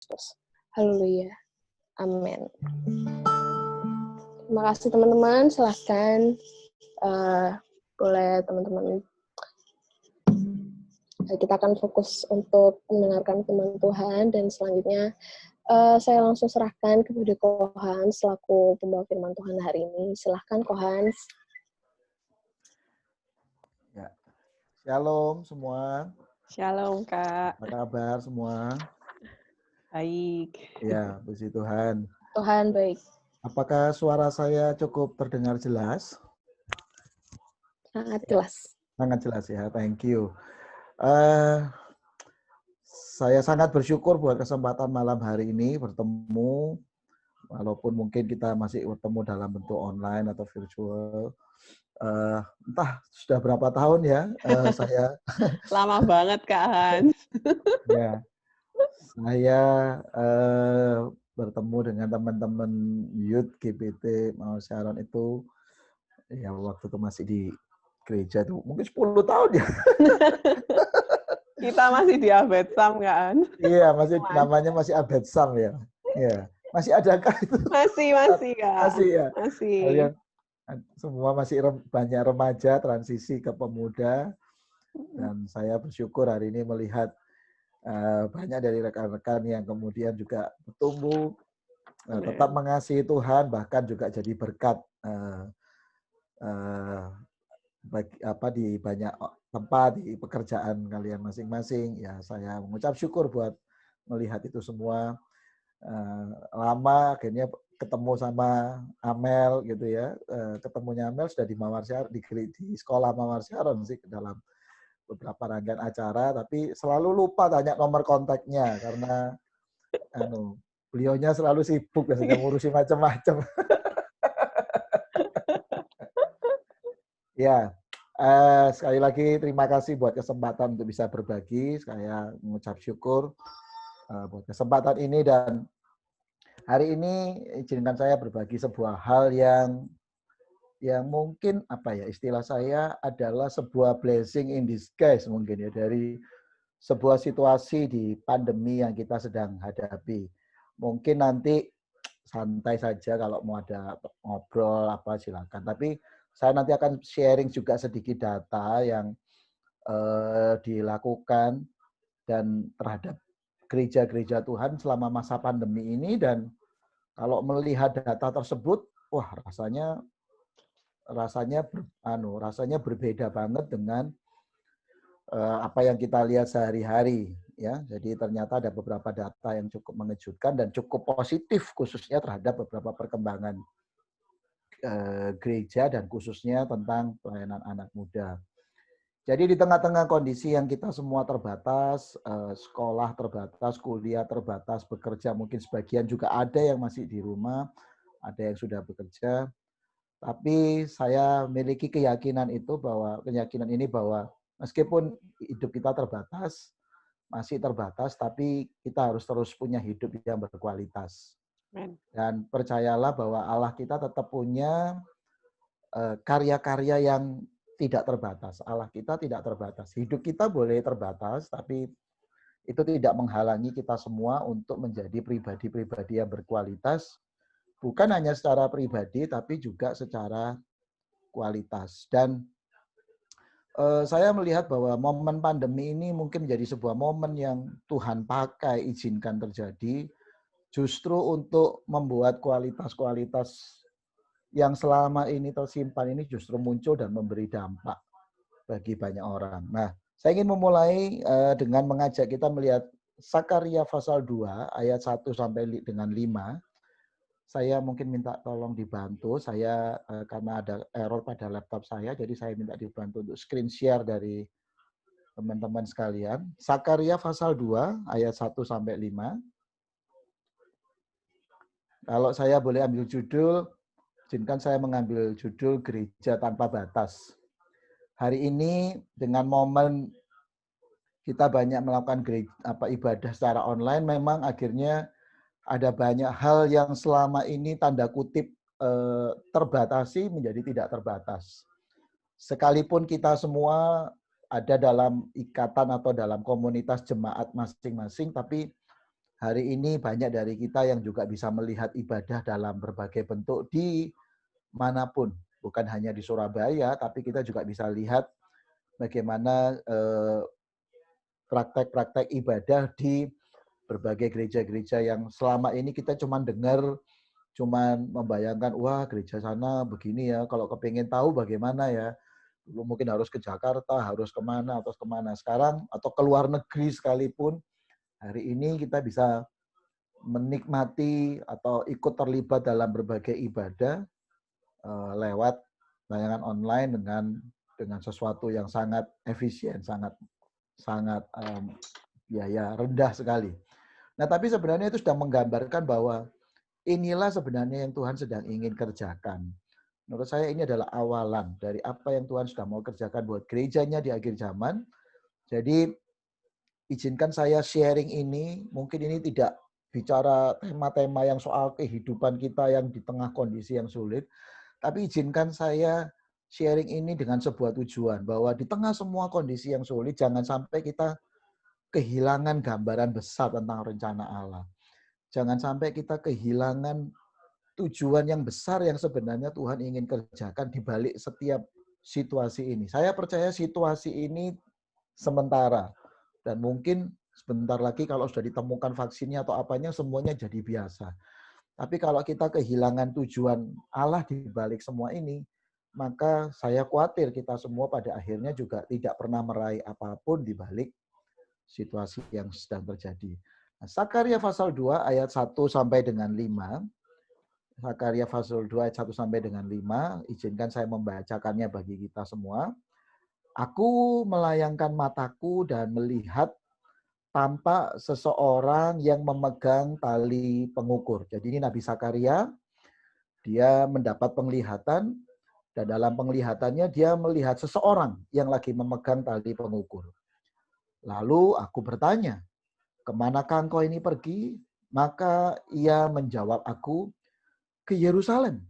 Kristus. Haleluya. Amin. Terima kasih teman-teman. Silahkan boleh teman-teman. Kita akan fokus untuk mendengarkan firman Tuhan dan selanjutnya saya langsung serahkan kepada Kohans selaku pembawa firman Tuhan hari ini. Silahkan Kohans. Ya. Shalom semua. Shalom Kak. Apa kabar semua? Baik. Ya, puji Tuhan. Tuhan baik. Apakah suara saya cukup terdengar jelas? Sangat jelas. Sangat jelas ya, thank you. Saya sangat bersyukur buat kesempatan malam hari ini bertemu, walaupun mungkin kita masih bertemu dalam bentuk online atau virtual. Entah sudah berapa tahun ya saya. Lama banget Kak Hans. Ya, saya bertemu dengan teman-teman youth GPT Mawar Sharon itu ya waktu itu masih di gereja itu mungkin 10 tahun ya. Kita masih di Abetsam kan? Iya, masih namanya masih Abetsam ya. Iya. Masih adakah itu? Masih Kak. Masih ya. Masih. Kalian semua masih banyak remaja transisi ke pemuda dan saya bersyukur hari ini melihat banyak dari rekan-rekan yang kemudian juga bertumbuh, tetap mengasihi Tuhan, bahkan juga jadi berkat di banyak tempat di pekerjaan kalian masing-masing. Ya, saya mengucap syukur buat melihat itu semua. Lama akhirnya ketemu sama Amel gitu ya. Ketemunya Amel sudah di Mawar Sharon, di sekolah Mawar Sharon sih dalam beberapa rangkaian acara, tapi selalu lupa tanya nomor kontaknya karena beliaunya selalu sibuk biasanya ngurusin macam-macam. Ya, sekali lagi terima kasih buat kesempatan untuk bisa berbagi. Saya mengucap syukur buat kesempatan ini dan hari ini izinkan saya berbagi sebuah hal yang mungkin istilah saya adalah sebuah blessing in disguise mungkin ya dari sebuah situasi di pandemi yang kita sedang hadapi. Mungkin nanti santai saja kalau mau ada ngobrol silakan. Tapi saya nanti akan sharing juga sedikit data yang dilakukan dan terhadap gereja-gereja Tuhan selama masa pandemi ini, dan kalau melihat data tersebut, wah rasanya berbeda banget dengan apa yang kita lihat sehari-hari ya. Jadi ternyata ada beberapa data yang cukup mengejutkan dan cukup positif khususnya terhadap beberapa perkembangan gereja dan khususnya tentang pelayanan anak muda. Jadi di tengah-tengah kondisi yang kita semua terbatas, sekolah terbatas, kuliah terbatas, bekerja mungkin sebagian juga ada yang masih di rumah, ada yang sudah bekerja. Tapi saya memiliki keyakinan ini bahwa meskipun hidup kita terbatas, masih terbatas, tapi kita harus terus punya hidup yang berkualitas. Dan percayalah bahwa Allah kita tetap punya karya-karya yang tidak terbatas. Allah kita tidak terbatas. Hidup kita boleh terbatas, tapi itu tidak menghalangi kita semua untuk menjadi pribadi-pribadi yang berkualitas, bukan hanya secara pribadi, tapi juga secara kualitas. Dan saya melihat bahwa momen pandemi ini mungkin menjadi sebuah momen yang Tuhan pakai, izinkan terjadi, justru untuk membuat kualitas-kualitas yang selama ini tersimpan ini justru muncul dan memberi dampak bagi banyak orang. Nah, saya ingin memulai dengan mengajak kita melihat Sakaria pasal 2 ayat 1 sampai dengan 5. Saya mungkin minta tolong dibantu. Saya karena ada error pada laptop saya, jadi saya minta dibantu untuk screen share dari teman-teman sekalian. Sakaria pasal 2 ayat 1 sampai 5. Kalau saya boleh ambil judul, izinkan saya mengambil judul Gereja Tanpa Batas. Hari ini dengan momen kita banyak melakukan ibadah secara online, memang akhirnya ada banyak hal yang selama ini tanda kutip terbatasi menjadi tidak terbatas. Sekalipun kita semua ada dalam ikatan atau dalam komunitas jemaat masing-masing, tapi hari ini banyak dari kita yang juga bisa melihat ibadah dalam berbagai bentuk di manapun. Bukan hanya di Surabaya, tapi kita juga bisa lihat bagaimana praktek-praktek ibadah di berbagai gereja-gereja yang selama ini kita cuma dengar, cuma membayangkan, wah gereja sana begini ya, kalau kepingin tahu bagaimana ya, dulu mungkin harus ke Jakarta, harus kemana, atau kemana. Sekarang, atau ke luar negeri sekalipun, hari ini kita bisa menikmati atau ikut terlibat dalam berbagai ibadah lewat tayangan online dengan sesuatu yang sangat efisien, sangat biaya rendah sekali. Nah, tapi sebenarnya itu sudah menggambarkan bahwa inilah sebenarnya yang Tuhan sedang ingin kerjakan. Menurut saya ini adalah awalan dari apa yang Tuhan sudah mau kerjakan buat gerejanya di akhir zaman. Jadi izinkan saya sharing ini, mungkin ini tidak bicara tema-tema yang soal kehidupan kita yang di tengah kondisi yang sulit, tapi izinkan saya sharing ini dengan sebuah tujuan, bahwa di tengah semua kondisi yang sulit, jangan sampai kita kehilangan gambaran besar tentang rencana Allah. Jangan sampai kita kehilangan tujuan yang besar yang sebenarnya Tuhan ingin kerjakan di balik setiap situasi ini. Saya percaya situasi ini sementara. Dan mungkin sebentar lagi kalau sudah ditemukan vaksinnya atau apanya, semuanya jadi biasa. Tapi kalau kita kehilangan tujuan Allah di balik semua ini, maka saya khawatir kita semua pada akhirnya juga tidak pernah meraih apapun di balik situasi yang sedang terjadi. Nah, Sakaria pasal 2 ayat 1 sampai dengan 5. Sakaria pasal 2 ayat 1 sampai dengan 5. Izinkan saya membacakannya bagi kita semua. Aku melayangkan mataku dan melihat tampak seseorang yang memegang tali pengukur. Jadi ini Nabi Sakaria, dia mendapat penglihatan, dan dalam penglihatannya dia melihat seseorang yang lagi memegang tali pengukur. Lalu aku bertanya, kemanakah engkau ini pergi? Maka ia menjawab aku, ke Yerusalem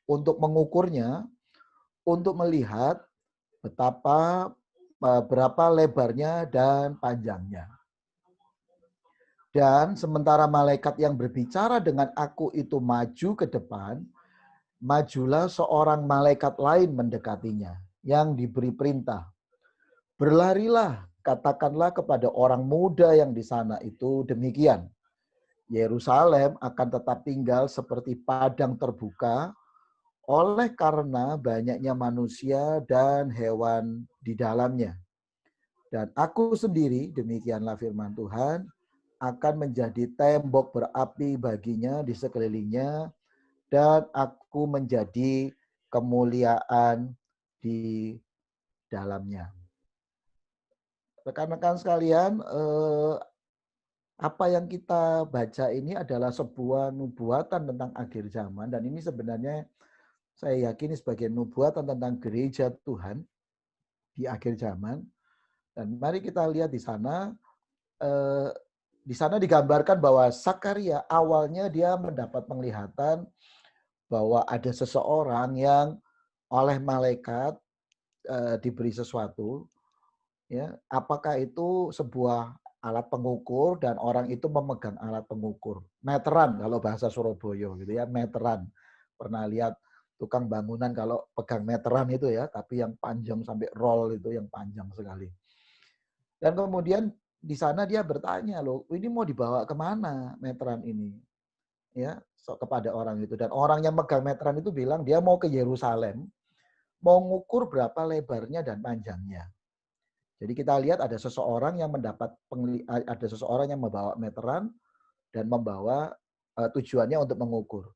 untuk mengukurnya, untuk melihat berapa lebarnya dan panjangnya. Dan sementara malaikat yang berbicara dengan aku itu maju ke depan, majulah seorang malaikat lain mendekatinya yang diberi perintah. Berlarilah, katakanlah kepada orang muda yang di sana itu demikian. Yerusalem akan tetap tinggal seperti padang terbuka oleh karena banyaknya manusia dan hewan di dalamnya. Dan aku sendiri, demikianlah firman Tuhan, akan menjadi tembok berapi baginya di sekelilingnya, dan aku menjadi kemuliaan di dalamnya. Rekan-rekan sekalian, apa yang kita baca ini adalah sebuah nubuatan tentang akhir zaman, dan ini sebenarnya saya yakini sebagai nubuatan tentang gereja Tuhan di akhir zaman. Dan mari kita lihat di sana digambarkan bahwa Sakaria awalnya dia mendapat penglihatan bahwa ada seseorang yang oleh malaikat diberi sesuatu, ya, apakah itu sebuah alat pengukur dan orang itu memegang alat pengukur, meteran kalau bahasa Surabaya gitu ya, meteran. Pernah lihat tukang bangunan kalau pegang meteran itu ya, tapi yang panjang sampai roll itu yang panjang sekali. Dan kemudian di sana dia bertanya, loh, ini mau dibawa kemana meteran ini? Ya, kepada orang itu. Dan orang yang megang meteran itu bilang dia mau ke Yerusalem, mau ngukur berapa lebarnya dan panjangnya. Jadi kita lihat ada seseorang yang membawa meteran dan membawa tujuannya untuk mengukur.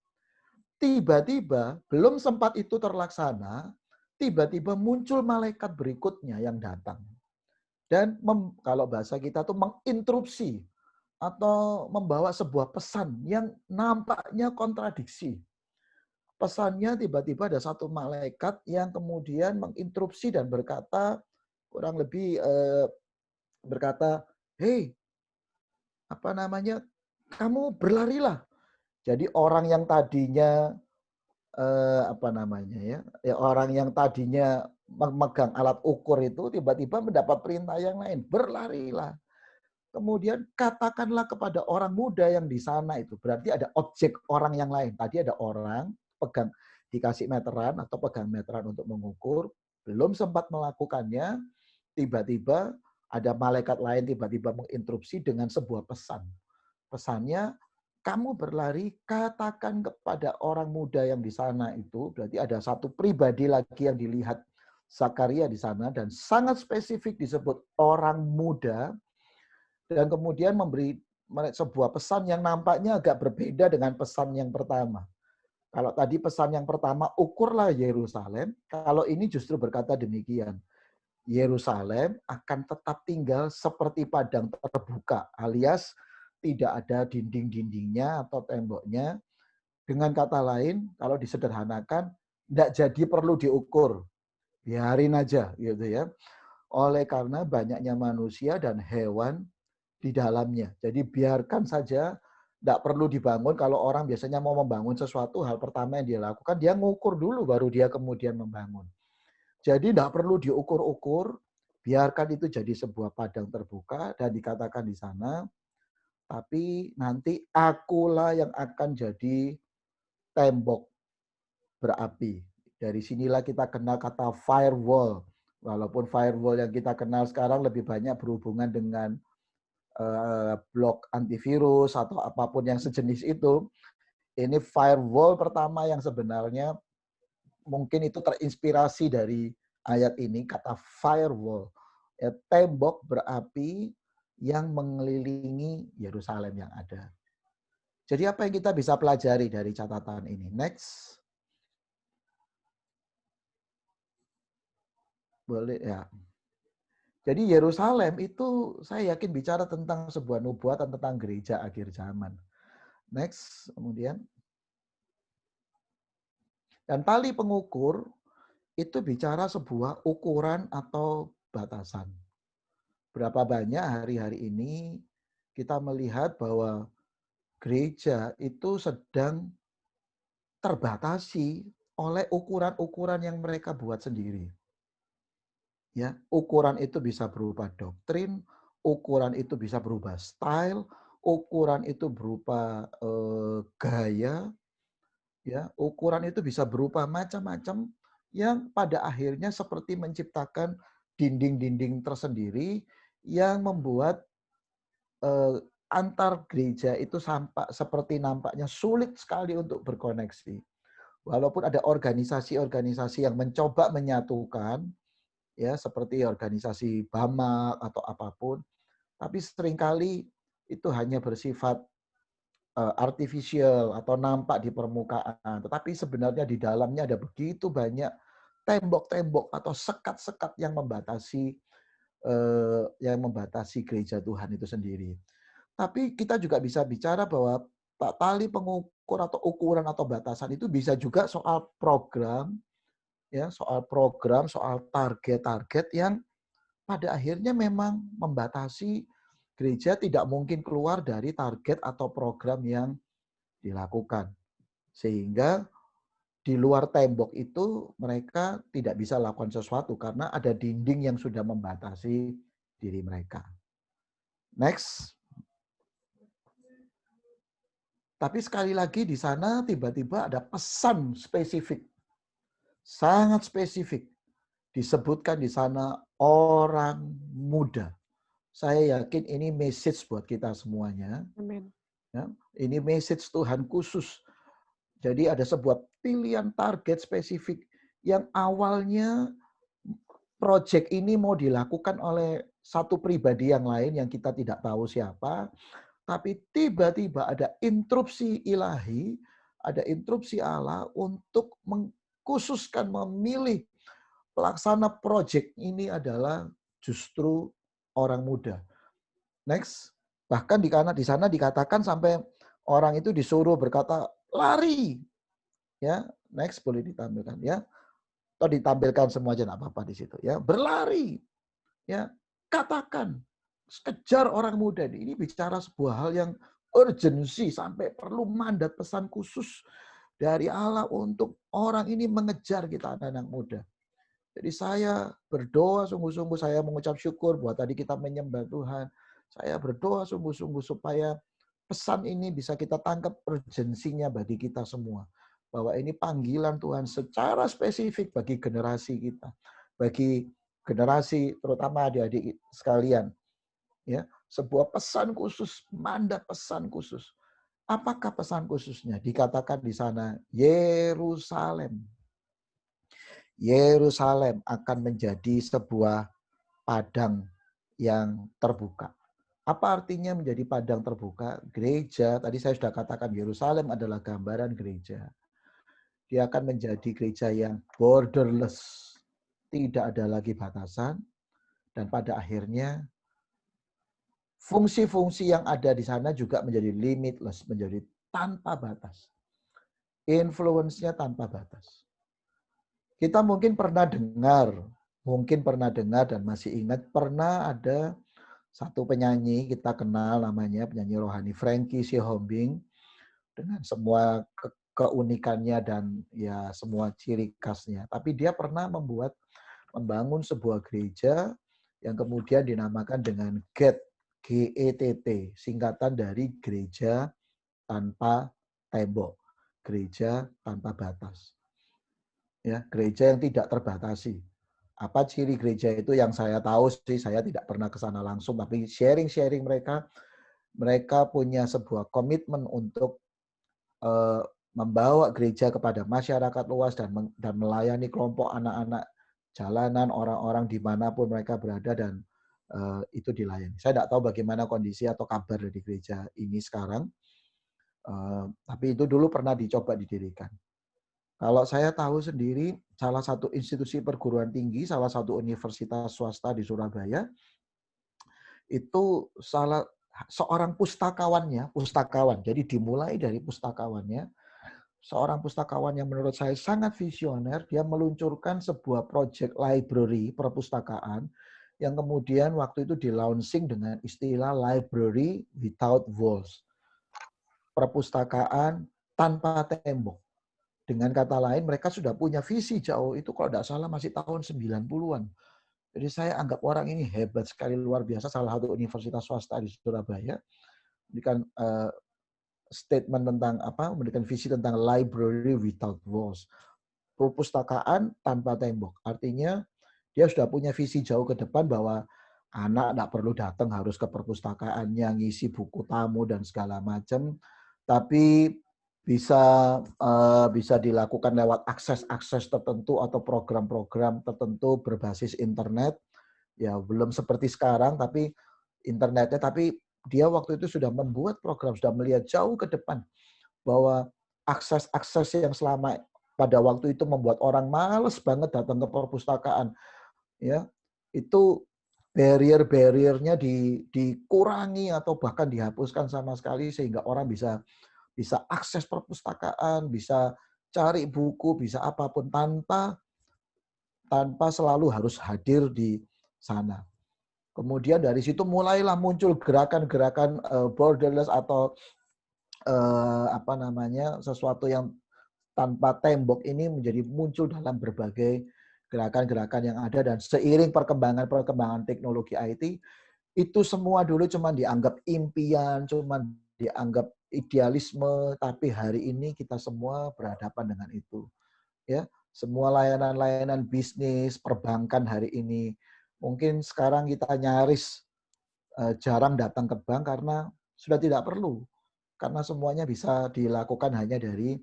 Tiba-tiba belum sempat itu terlaksana, tiba-tiba muncul malaikat berikutnya yang datang. Dan kalau bahasa kita tuh menginterupsi atau membawa sebuah pesan yang nampaknya kontradiksi. Pesannya tiba-tiba ada satu malaikat yang kemudian menginterupsi dan berkata, kurang lebih berkata, hei, kamu berlarilah. Jadi orang yang tadinya orang yang tadinya memegang alat ukur itu tiba-tiba mendapat perintah yang lain, berlarilah. Kemudian katakanlah kepada orang muda yang di sana itu. Berarti ada objek orang yang lain. Tadi ada orang pegang dikasih meteran atau pegang meteran untuk mengukur. Belum sempat melakukannya, tiba-tiba ada malaikat lain tiba-tiba menginterupsi dengan sebuah pesan. Pesannya, kamu berlari, katakan kepada orang muda yang di sana itu. Berarti ada satu pribadi lagi yang dilihat Zakaria di sana. Dan sangat spesifik disebut orang muda. Dan kemudian memberi sebuah pesan yang nampaknya agak berbeda dengan pesan yang pertama. Kalau tadi pesan yang pertama, ukurlah Yerusalem. Kalau ini justru berkata demikian. Yerusalem akan tetap tinggal seperti padang terbuka, alias tidak ada dinding-dindingnya atau temboknya. Dengan kata lain, kalau disederhanakan, tidak jadi perlu diukur. Biarin aja gitu ya. Oleh karena banyaknya manusia dan hewan di dalamnya. Jadi biarkan saja, tidak perlu dibangun. Kalau orang biasanya mau membangun sesuatu, hal pertama yang dia lakukan, dia ngukur dulu, baru dia kemudian membangun. Jadi tidak perlu diukur-ukur, biarkan itu jadi sebuah padang terbuka, dan dikatakan di sana, tapi nanti akulah yang akan jadi tembok berapi. Dari sinilah kita kenal kata firewall. Walaupun firewall yang kita kenal sekarang lebih banyak berhubungan dengan blok antivirus atau apapun yang sejenis itu, ini firewall pertama yang sebenarnya mungkin itu terinspirasi dari ayat ini, kata firewall, ya, tembok berapi yang mengelilingi Yerusalem yang ada. Jadi apa yang kita bisa pelajari dari catatan ini? Next. Boleh ya. Jadi Yerusalem itu saya yakin bicara tentang sebuah nubuatan tentang gereja akhir zaman. Next, kemudian. Dan tali pengukur itu bicara sebuah ukuran atau batasan. Berapa banyak hari-hari ini kita melihat bahwa gereja itu sedang terbatasi oleh ukuran-ukuran yang mereka buat sendiri. Ya, ukuran itu bisa berupa doktrin, ukuran itu bisa berubah style, ukuran itu berupa gaya, ya, ukuran itu bisa berupa macam-macam yang pada akhirnya seperti menciptakan dinding-dinding tersendiri yang membuat antar gereja itu seperti nampaknya sulit sekali untuk berkoneksi. Walaupun ada organisasi-organisasi yang mencoba menyatukan, ya seperti organisasi BAMAK atau apapun, tapi seringkali itu hanya bersifat artificial atau nampak di permukaan. Tetapi sebenarnya di dalamnya ada begitu banyak tembok-tembok atau sekat-sekat yang membatasi gereja Tuhan itu sendiri. Tapi kita juga bisa bicara bahwa tali pengukur atau ukuran atau batasan itu bisa juga soal program, ya, soal program, soal target-target yang pada akhirnya memang membatasi gereja tidak mungkin keluar dari target atau program yang dilakukan. Sehingga di luar tembok itu mereka tidak bisa lakukan sesuatu karena ada dinding yang sudah membatasi diri mereka. Next. Tapi sekali lagi di sana tiba-tiba ada pesan spesifik. Sangat spesifik. Disebutkan di sana orang muda. Saya yakin ini message buat kita semuanya. Amin. Ya, ini message Tuhan khusus. Jadi ada sebuah pilihan target spesifik yang awalnya proyek ini mau dilakukan oleh satu pribadi yang lain yang kita tidak tahu siapa. Tapi tiba-tiba ada instruksi ilahi, ada instruksi Allah untuk mengkhususkan, memilih pelaksana proyek ini adalah justru orang muda. Next. Bahkan di sana dikatakan sampai orang itu disuruh berkata, lari. Ya, next boleh ditampilkan ya. Atau ditampilkan semua aja enggak apa-apa di situ ya. Berlari. Ya, katakan kejar orang muda ini bicara sebuah hal yang urgensi sampai perlu mandat pesan khusus dari Allah untuk orang ini mengejar kita anak-anak muda. Jadi saya berdoa sungguh-sungguh, saya mengucap syukur buat tadi kita menyembah Tuhan. Saya berdoa sungguh-sungguh supaya pesan ini bisa kita tangkap urgensinya bagi kita semua. Bahwa ini panggilan Tuhan secara spesifik bagi generasi kita. Bagi generasi terutama adik-adik sekalian. Ya, sebuah pesan khusus, mandat pesan khusus. Apakah pesan khususnya? Dikatakan di sana, Yerusalem. Yerusalem akan menjadi sebuah padang yang terbuka. Apa artinya menjadi padang terbuka? Gereja, tadi saya sudah katakan Yerusalem adalah gambaran gereja. Dia akan menjadi gereja yang borderless. Tidak ada lagi batasan. Dan pada akhirnya fungsi-fungsi yang ada di sana juga menjadi limitless, menjadi tanpa batas. Influence-nya tanpa batas. Kita mungkin pernah dengar dan masih ingat pernah ada satu penyanyi kita kenal namanya penyanyi rohani Frankie Sihombing dengan semua keunikannya dan ya semua ciri khasnya. Tapi dia pernah membangun sebuah gereja yang kemudian dinamakan dengan GETT, G-E-T-T, singkatan dari gereja tanpa tembok, gereja tanpa batas. Ya, gereja yang tidak terbatasi. Apa ciri gereja itu yang saya tahu sih, saya tidak pernah ke sana langsung, tapi sharing-sharing mereka punya sebuah komitmen untuk membawa gereja kepada masyarakat luas dan melayani kelompok anak-anak jalanan, orang-orang dimanapun mereka berada dan itu dilayani. Saya tidak tahu bagaimana kondisi atau kabar dari gereja ini sekarang, tapi itu dulu pernah dicoba didirikan. Kalau saya tahu sendiri, salah satu institusi perguruan tinggi, salah satu universitas swasta di Surabaya, itu seorang pustakawan. Jadi dimulai dari pustakawannya, seorang pustakawan yang menurut saya sangat visioner, dia meluncurkan sebuah project library, perpustakaan, yang kemudian waktu itu di-launching dengan istilah library without walls. Perpustakaan tanpa tembok. Dengan kata lain, mereka sudah punya visi jauh. Itu kalau tidak salah masih tahun 90-an. Jadi saya anggap orang ini hebat sekali, luar biasa. Salah satu universitas swasta di Surabaya. Memberikan statement tentang memberikan visi tentang library without walls. Perpustakaan tanpa tembok. Artinya dia sudah punya visi jauh ke depan bahwa anak tidak perlu datang harus ke perpustakaannya, ngisi buku tamu dan segala macam. Tapi bisa dilakukan lewat akses tertentu atau program-program tertentu berbasis internet. Ya belum seperti sekarang, tapi internetnya. Tapi dia waktu itu sudah membuat program, sudah melihat jauh ke depan bahwa akses yang selama pada waktu itu membuat orang males banget datang ke perpustakaan. Ya, itu barrier-barriernya dikurangi atau bahkan dihapuskan sama sekali sehingga orang bisa akses perpustakaan, bisa cari buku, bisa apapun tanpa selalu harus hadir di sana. Kemudian dari situ mulailah muncul gerakan-gerakan borderless atau sesuatu yang tanpa tembok ini menjadi muncul dalam berbagai gerakan-gerakan yang ada dan seiring perkembangan teknologi IT itu semua dulu cuma dianggap impian, cuma dianggap idealisme, tapi hari ini kita semua berhadapan dengan itu. Ya, semua layanan-layanan bisnis, perbankan hari ini, mungkin sekarang kita nyaris jarang datang ke bank karena sudah tidak perlu. Karena semuanya bisa dilakukan hanya dari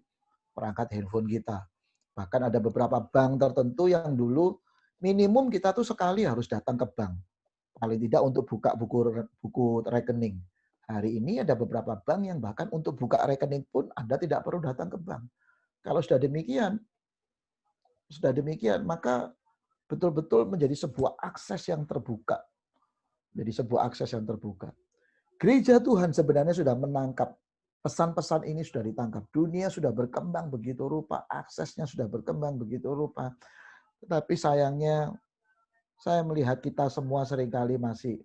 perangkat handphone kita. Bahkan ada beberapa bank tertentu yang dulu minimum kita tuh sekali harus datang ke bank. Paling tidak untuk buka buku rekening. Hari ini ada beberapa bank yang bahkan untuk buka rekening pun Anda tidak perlu datang ke bank. Kalau sudah demikian, maka betul-betul menjadi sebuah akses yang terbuka. Jadi sebuah akses yang terbuka. Gereja Tuhan sebenarnya sudah menangkap pesan-pesan ini, sudah ditangkap. Dunia sudah berkembang begitu rupa, aksesnya sudah berkembang begitu rupa. Tetapi sayangnya saya melihat kita semua seringkali masih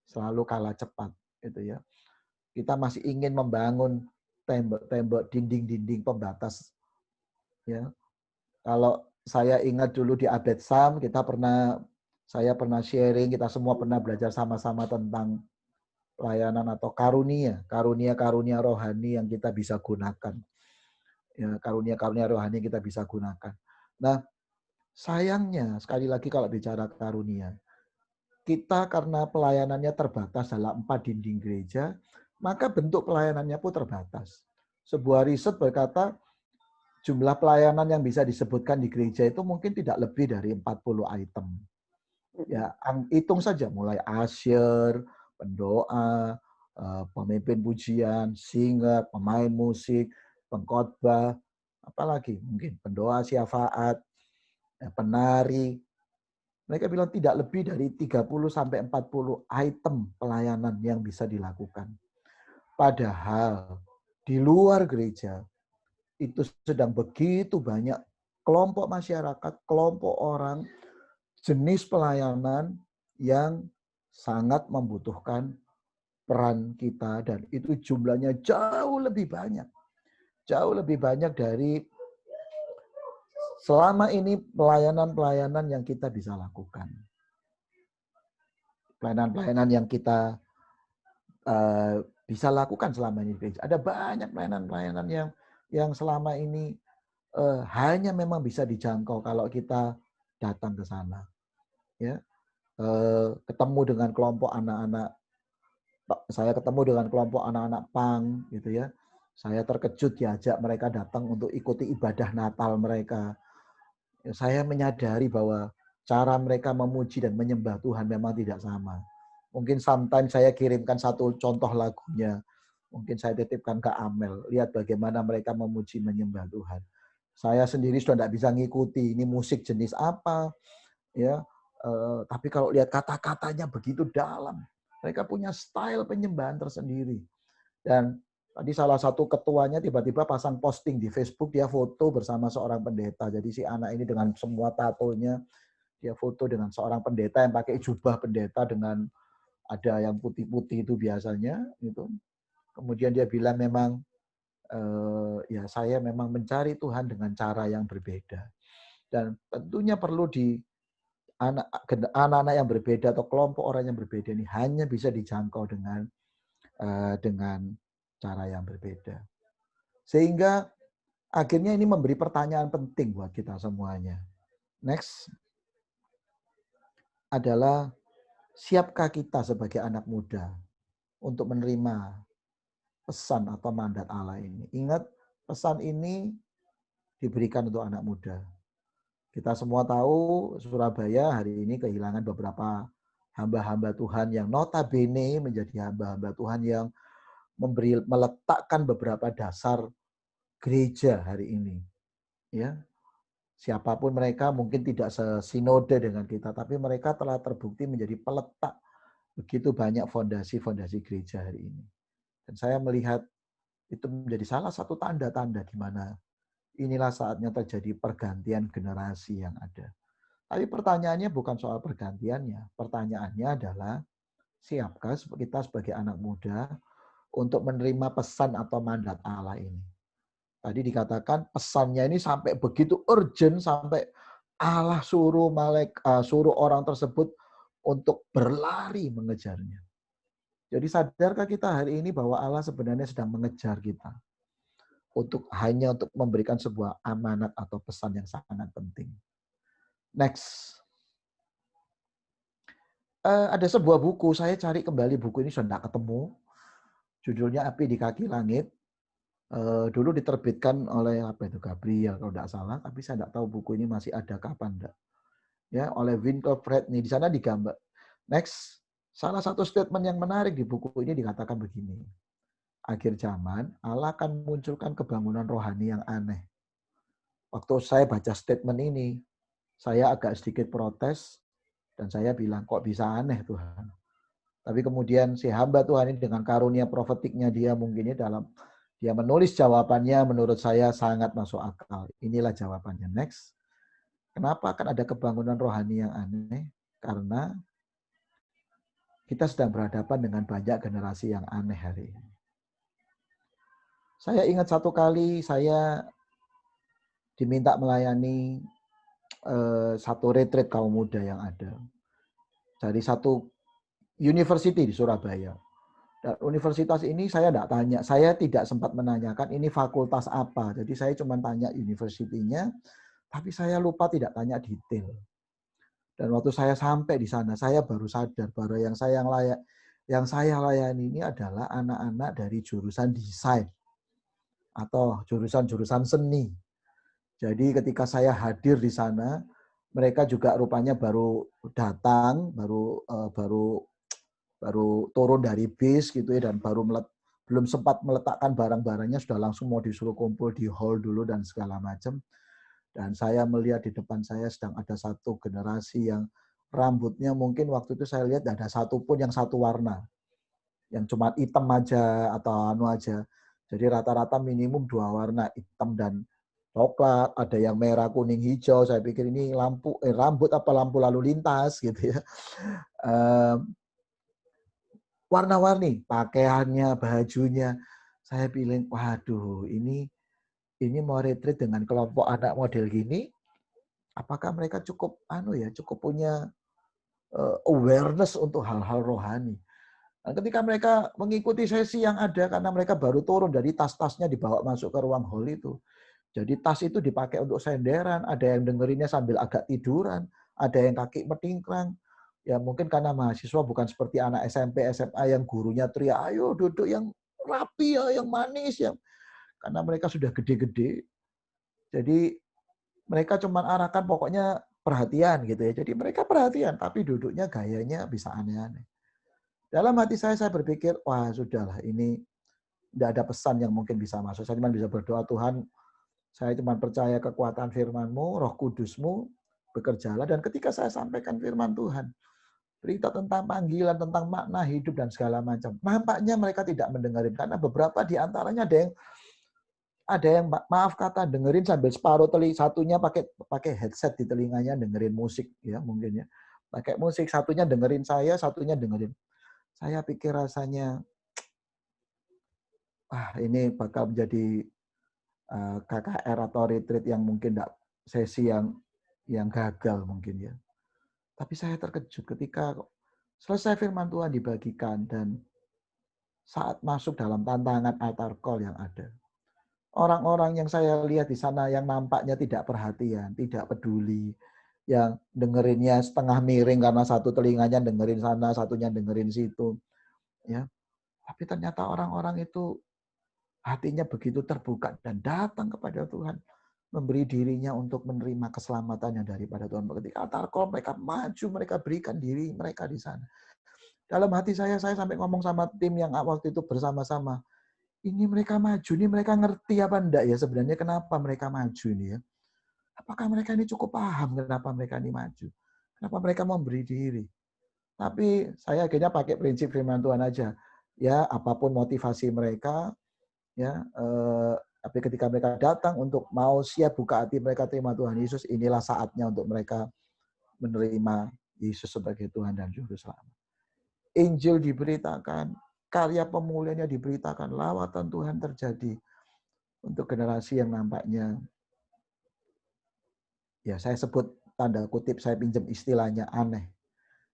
selalu kalah cepat, gitu ya. Kita masih ingin membangun tembok-tembok, dinding-dinding pembatas. Ya, kalau saya ingat dulu di Abed Sam, saya pernah sharing, kita semua pernah belajar sama-sama tentang pelayanan atau karunia rohani yang kita bisa gunakan. Ya, karunia-karunia rohani yang kita bisa gunakan. Nah, sayangnya sekali lagi kalau bicara karunia, kita karena pelayanannya terbatas dalam 4 dinding gereja, maka bentuk pelayanannya pun terbatas. Sebuah riset berkata jumlah pelayanan yang bisa disebutkan di gereja itu mungkin tidak lebih dari 40 item. Ya, hitung saja mulai asyir, pendoa, pemimpin pujian, singer, pemain musik, pengkhotbah, apalagi mungkin pendoa syafaat, penari. Mereka bilang tidak lebih dari 30 sampai 40 item pelayanan yang bisa dilakukan. Padahal di luar gereja itu sedang begitu banyak kelompok masyarakat, kelompok orang, jenis pelayanan yang sangat membutuhkan peran kita dan itu jumlahnya jauh lebih banyak. Jauh lebih banyak dari selama ini pelayanan-pelayanan yang kita bisa lakukan. Pelayanan-pelayanan yang kita bisa lakukan selama ini. Ada banyak pelayanan-pelayanan yang selama ini hanya memang bisa dijangkau kalau kita datang ke sana. Ya, ketemu dengan kelompok anak-anak, saya ketemu dengan kelompok anak-anak pang, gitu ya. Saya terkejut diajak mereka datang untuk ikuti ibadah Natal mereka. Saya menyadari bahwa cara mereka memuji dan menyembah Tuhan memang tidak sama. Mungkin sometimes saya kirimkan satu contoh lagunya. Mungkin saya titipkan ke Amel. Lihat bagaimana mereka memuji menyembah Tuhan. Saya sendiri sudah tidak bisa ngikuti ini musik jenis apa. Ya, tapi kalau lihat kata-katanya begitu dalam. Mereka punya style penyembahan tersendiri. Dan tadi salah satu ketuanya tiba-tiba pasang posting di Facebook, dia foto bersama seorang pendeta. Jadi si anak ini dengan semua tatonya, dia foto dengan seorang pendeta yang pakai jubah pendeta dengan ada yang putih-putih itu biasanya. Gitu. Kemudian dia bilang memang, ya saya memang mencari Tuhan dengan cara yang berbeda. Dan tentunya perlu di anak-anak yang berbeda atau kelompok orang yang berbeda ini hanya bisa dijangkau dengan cara yang berbeda. Sehingga akhirnya ini memberi pertanyaan penting buat kita semuanya. Next adalah siapkah kita sebagai anak muda untuk menerima pesan atau mandat Allah ini. Ingat, pesan ini diberikan untuk anak muda. Kita semua tahu Surabaya hari ini kehilangan beberapa hamba-hamba Tuhan yang notabene menjadi hamba-hamba Tuhan yang meletakkan beberapa dasar gereja hari ini. Ya, siapapun mereka mungkin tidak sesinode dengan kita, tapi mereka telah terbukti menjadi peletak begitu banyak fondasi-fondasi gereja hari ini. Dan saya melihat itu menjadi salah satu tanda-tanda di mana inilah saatnya terjadi pergantian generasi yang ada. Tapi pertanyaannya bukan soal pergantiannya. Pertanyaannya adalah, siapkah kita sebagai anak muda untuk menerima pesan atau mandat Allah ini? Tadi dikatakan pesannya ini sampai begitu urgent, sampai Allah suruh orang tersebut untuk berlari mengejarnya. Jadi sadarkah kita hari ini bahwa Allah sebenarnya sedang mengejar kita hanya untuk memberikan sebuah amanat atau pesan yang sangat penting. Next. Ada sebuah buku, saya cari kembali buku ini sudah tidak ketemu. Judulnya Api di Kaki Langit. Dulu diterbitkan oleh Gabriel kalau tidak salah, tapi saya tidak tahu buku ini masih ada kapan enggak. Ya, oleh Winkelfred nih, di sana digambar. Next, salah satu statement yang menarik di buku ini dikatakan begini. Akhir zaman, Allah akan munculkan kebangunan rohani yang aneh. Waktu saya baca statement ini, saya agak sedikit protes dan saya bilang, kok bisa aneh Tuhan? Tapi kemudian si hamba Tuhan ini dengan karunia profetiknya dia mungkin dia menulis jawabannya menurut saya sangat masuk akal. Inilah jawabannya. Next. Kenapa akan ada kebangunan rohani yang aneh? Karena kita sedang berhadapan dengan banyak generasi yang aneh hari ini. Saya ingat satu kali saya diminta melayani satu retreat kaum muda yang ada. Dari satu university di Surabaya. Dan universitas ini saya tidak tanya, saya tidak sempat menanyakan ini fakultas apa. Jadi saya cuma tanya universitinya, tapi saya lupa tidak tanya detail. Dan waktu saya sampai di sana, saya baru sadar bahwa yang saya layani ini adalah anak-anak dari jurusan desain atau jurusan-jurusan seni. Jadi ketika saya hadir di sana, mereka juga rupanya baru datang, baru turun dari bis gitu ya, dan belum sempat meletakkan barang-barangnya sudah langsung mau disuruh kumpul di hall dulu dan segala macam. Dan saya melihat di depan saya sedang ada satu generasi yang rambutnya mungkin waktu itu saya lihat tidak ada satupun yang satu warna, yang cuma hitam aja atau anu aja. Jadi rata-rata minimum 2 warna, hitam dan coklat, ada yang merah, kuning, hijau. Saya pikir ini rambut apa lampu lalu lintas gitu ya. Warna-warni, pakaiannya, bajunya. Saya bilang, waduh, ini mau retreat dengan kelompok anak model gini, apakah mereka cukup cukup punya awareness untuk hal-hal rohani. Nah, ketika mereka mengikuti sesi yang ada, karena mereka baru turun dari tas-tasnya dibawa masuk ke ruang hall itu. Jadi tas itu dipakai untuk senderan, ada yang dengerinnya sambil agak tiduran, ada yang kaki metingkrang. Ya mungkin karena mahasiswa bukan seperti anak SMP, SMA yang gurunya teriak, ayo duduk yang rapi ya, yang manis ya. Karena mereka sudah gede-gede. Jadi mereka cuma arahkan pokoknya perhatian gitu ya. Jadi mereka perhatian, tapi duduknya gayanya bisa aneh-aneh. Dalam hati saya berpikir, wah sudahlah ini tidak ada pesan yang mungkin bisa masuk. Saya cuma bisa berdoa, Tuhan, saya cuma percaya kekuatan firman-Mu, Roh Kudus-Mu, bekerjalah. Dan ketika saya sampaikan firman Tuhan, berita tentang panggilan, tentang makna hidup, dan segala macam, nampaknya mereka tidak mendengarin. Karena beberapa di antaranya ada yang maaf kata dengerin sambil separuh telinga, satunya pakai headset di telinganya dengerin musik ya mungkin ya. Pakai musik, satunya dengerin saya, satunya dengerin. Saya pikir rasanya ini bakal menjadi KKR atau retreat yang mungkin enggak, sesi yang gagal mungkin ya. Tapi saya terkejut ketika selesai firman Tuhan dibagikan dan saat masuk dalam tantangan altar call yang ada. Orang-orang yang saya lihat di sana yang nampaknya tidak perhatian, tidak peduli, yang dengerinnya setengah miring karena satu telinganya dengerin sana, satunya dengerin situ. Ya. Tapi ternyata orang-orang itu hatinya begitu terbuka dan datang kepada Tuhan, memberi dirinya untuk menerima keselamatannya daripada Tuhan. Ketika altar call mereka maju, mereka berikan diri mereka di sana. Dalam hati saya sampai ngomong sama tim yang waktu itu bersama-sama, ini mereka maju, ini mereka ngerti apa enggak ya sebenarnya kenapa mereka maju ini ya. Apakah mereka ini cukup paham kenapa mereka ini maju? Kenapa mereka mau beri diri? Tapi saya akhirnya pakai prinsip firman Tuhan aja. Ya, apapun motivasi mereka, ya, tapi ketika mereka datang untuk mau siap buka hati mereka terima Tuhan Yesus, inilah saatnya untuk mereka menerima Yesus sebagai Tuhan dan Juru Selamat. Injil diberitakan, karya pemulihannya diberitakan, lawatan Tuhan terjadi untuk generasi yang nampaknya, ya saya sebut tanda kutip, saya pinjam istilahnya aneh.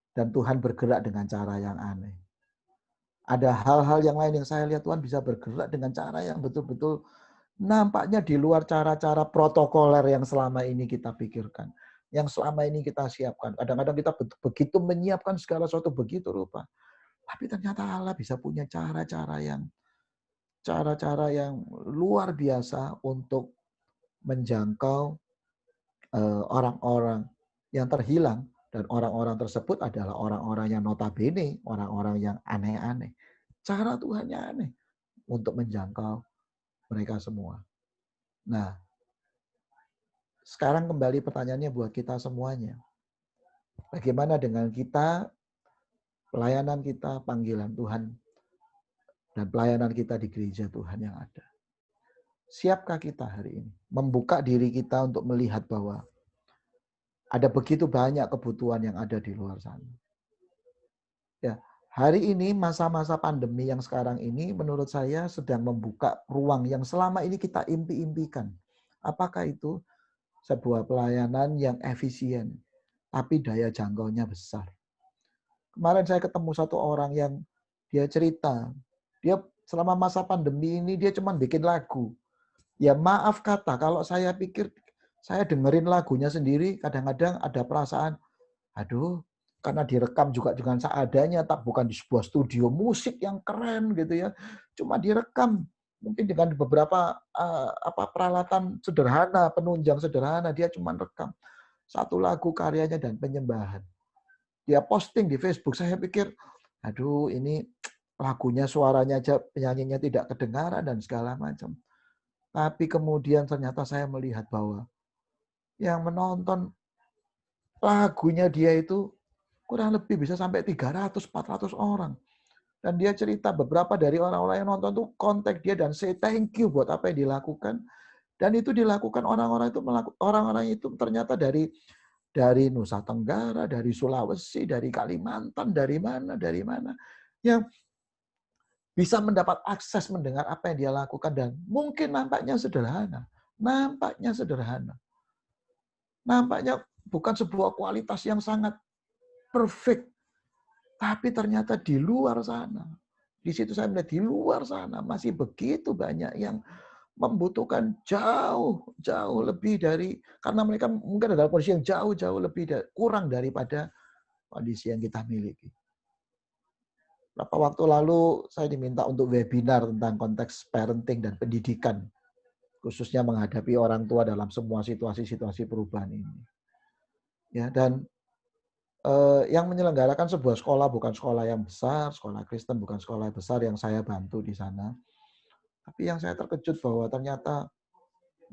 Dan Tuhan bergerak dengan cara yang aneh. Ada hal-hal yang lain yang saya lihat Tuhan bisa bergerak dengan cara yang betul-betul nampaknya di luar cara-cara protokoler yang selama ini kita pikirkan. Yang selama ini kita siapkan. Kadang-kadang kita begitu menyiapkan segala sesuatu begitu rupa. Tapi ternyata Allah bisa punya cara-cara yang luar biasa untuk menjangkau orang-orang yang terhilang. Dan orang-orang tersebut adalah orang-orang yang notabene, orang-orang yang aneh-aneh. Cara Tuhannya aneh untuk menjangkau mereka semua. Nah, sekarang kembali pertanyaannya buat kita semuanya. Bagaimana dengan kita, pelayanan kita, panggilan Tuhan, dan pelayanan kita di gereja Tuhan yang ada? Siapkah kita hari ini membuka diri kita untuk melihat bahwa ada begitu banyak kebutuhan yang ada di luar sana? Ya, hari ini masa-masa pandemi yang sekarang ini menurut saya sedang membuka ruang yang selama ini kita impi-impikan. Apakah itu sebuah pelayanan yang efisien, tapi daya jangkaunya besar? Kemarin saya ketemu satu orang yang Dia cerita, dia selama masa pandemi ini dia cuma bikin lagu. Ya maaf kata, kalau saya pikir, saya dengerin lagunya sendiri, kadang-kadang ada perasaan, aduh, karena direkam juga dengan seadanya, tak bukan di sebuah studio musik yang keren gitu ya. Cuma direkam mungkin dengan beberapa peralatan sederhana, penunjang sederhana, dia cuma rekam satu lagu karyanya dan penyembahan. Dia posting di Facebook, saya pikir, aduh ini lagunya, suaranya aja, penyanyinya tidak kedengaran dan segala macam. Tapi kemudian ternyata saya melihat bahwa yang menonton lagunya dia itu kurang lebih bisa sampai 300-400 orang. Dan dia cerita beberapa dari orang-orang yang nonton tuh kontak dia dan say thank you buat apa yang dilakukan. Dan itu dilakukan orang-orang itu ternyata dari Nusa Tenggara, dari Sulawesi, dari Kalimantan, dari mana, yang bisa mendapat akses mendengar apa yang dia lakukan dan mungkin nampaknya sederhana. Nampaknya bukan sebuah kualitas yang sangat perfect, tapi ternyata di luar sana. Di situ saya melihat di luar sana masih begitu banyak yang membutuhkan jauh lebih dari, karena mereka mungkin adalah kondisi yang jauh lebih kurang daripada kondisi yang kita miliki. Beberapa waktu lalu saya diminta untuk webinar tentang konteks parenting dan pendidikan, khususnya menghadapi orang tua dalam semua situasi-situasi perubahan ini. Ya, dan yang menyelenggarakan sebuah sekolah bukan sekolah yang besar, sekolah Kristen bukan sekolah besar yang saya bantu di sana. Tapi yang saya terkejut bahwa ternyata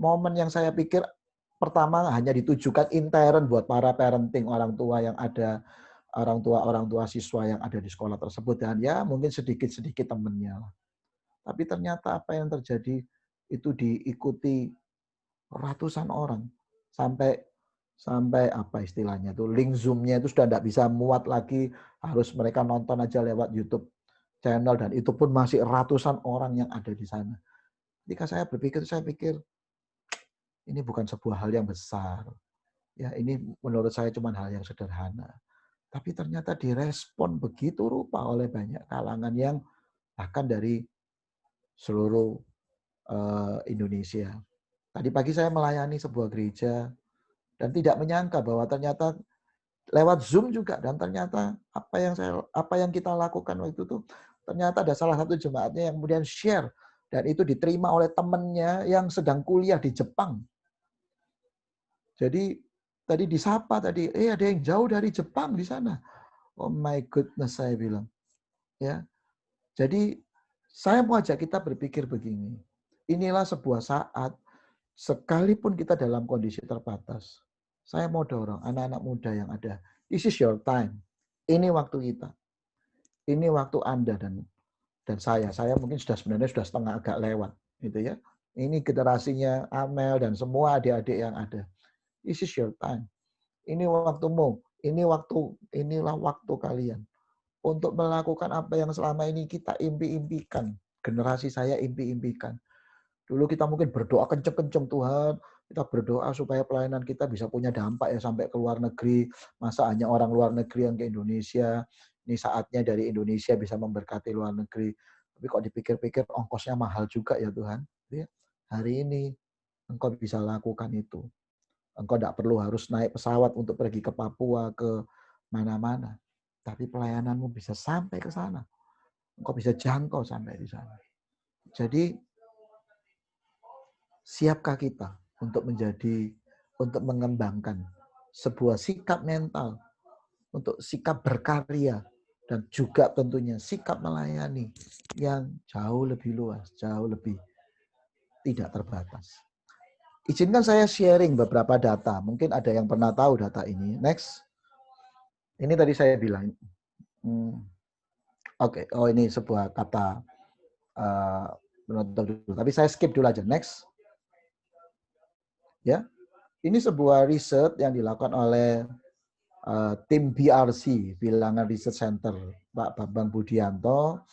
momen yang saya pikir pertama hanya ditujukan intern buat para parenting orang tua yang ada, orang tua siswa yang ada di sekolah tersebut, dan ya mungkin sedikit temennya lah. Tapi ternyata apa yang terjadi itu diikuti ratusan orang sampai apa istilahnya itu, link Zoom-nya itu sudah tidak bisa muat lagi, harus mereka nonton aja lewat YouTube channel, dan itu pun masih ratusan orang yang ada di sana. Ketika saya pikir ini bukan sebuah hal yang besar. Ya, ini menurut saya cuma hal yang sederhana. Tapi ternyata direspon begitu rupa oleh banyak kalangan yang bahkan dari seluruh Indonesia. Tadi pagi saya melayani sebuah gereja dan tidak menyangka bahwa ternyata lewat Zoom juga, dan ternyata apa yang kita lakukan waktu itu ternyata ada salah satu jemaatnya yang kemudian share, dan itu diterima oleh temannya yang sedang kuliah di Jepang. Jadi tadi disapa tadi, ada yang jauh dari Jepang di sana. Oh my goodness, saya bilang. Ya. Jadi saya mau ajak kita berpikir begini. Inilah sebuah saat, sekalipun kita dalam kondisi terbatas, saya mau dorong anak-anak muda yang ada. This is your time. Ini waktu kita. Ini waktu Anda dan saya. Saya mungkin sebenarnya sudah setengah agak lewat, gitu ya. Ini generasinya Amel dan semua adik-adik yang ada. This is your time. Ini waktumu. Inilah waktu kalian untuk melakukan apa yang selama ini kita impi-impikan. Generasi saya impi-impikan. Dulu kita mungkin berdoa kenceng-kenceng, Tuhan, kita berdoa supaya pelayanan kita bisa punya dampak ya sampai ke luar negeri. Masa hanya orang luar negeri yang ke Indonesia? Ini saatnya dari Indonesia bisa memberkati luar negeri. Tapi kok dipikir-pikir ongkosnya mahal juga ya Tuhan. Hari ini Engkau bisa lakukan itu. Engkau tidak perlu harus naik pesawat untuk pergi ke Papua, ke mana-mana. Tapi pelayananmu bisa sampai ke sana. Engkau bisa jangkau sampai di sana. Jadi, siapkah kita untuk mengembangkan sebuah sikap mental, untuk sikap berkarya, dan juga tentunya sikap melayani yang jauh lebih luas, jauh lebih tidak terbatas. Izinkan saya sharing beberapa data. Mungkin ada yang pernah tahu data ini. Next. Ini tadi saya bilang. Oke. Oh, ini sebuah kata penonton dulu. Tapi saya skip dulu aja. Next. Ya. Ini sebuah riset yang dilakukan oleh tim BRC, Bilangan Research Center, Pak Bambang Budianto.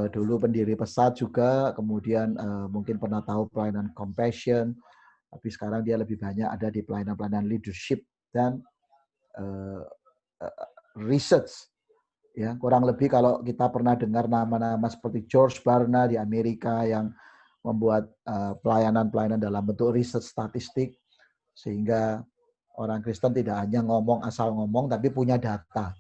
Dulu pendiri Pesat juga, kemudian mungkin pernah tahu pelayanan Compassion, tapi sekarang dia lebih banyak ada di pelayanan leadership dan research. Ya, kurang lebih kalau kita pernah dengar nama-nama seperti George Barna di Amerika yang membuat pelayanan-pelayanan dalam bentuk riset statistik, sehingga orang Kristen tidak hanya ngomong asal ngomong, tapi punya data.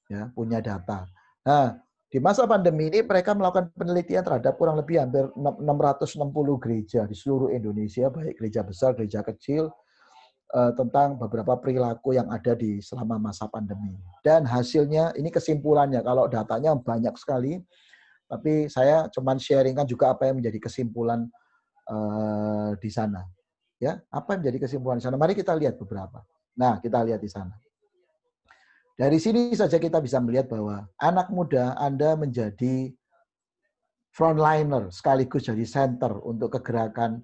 Ya, punya data. Nah, di masa pandemi ini mereka melakukan penelitian terhadap kurang lebih hampir 660 gereja di seluruh Indonesia, baik gereja besar, gereja kecil, tentang beberapa perilaku yang ada di selama masa pandemi. Dan hasilnya, ini kesimpulannya, kalau datanya banyak sekali, tapi saya cuman sharingkan juga apa yang menjadi kesimpulan di sana. Ya, apa yang menjadi kesimpulan di sana? Mari kita lihat beberapa. Nah, kita lihat di sana. Dari sini saja kita bisa melihat bahwa anak muda Anda menjadi frontliner sekaligus jadi center untuk kegerakan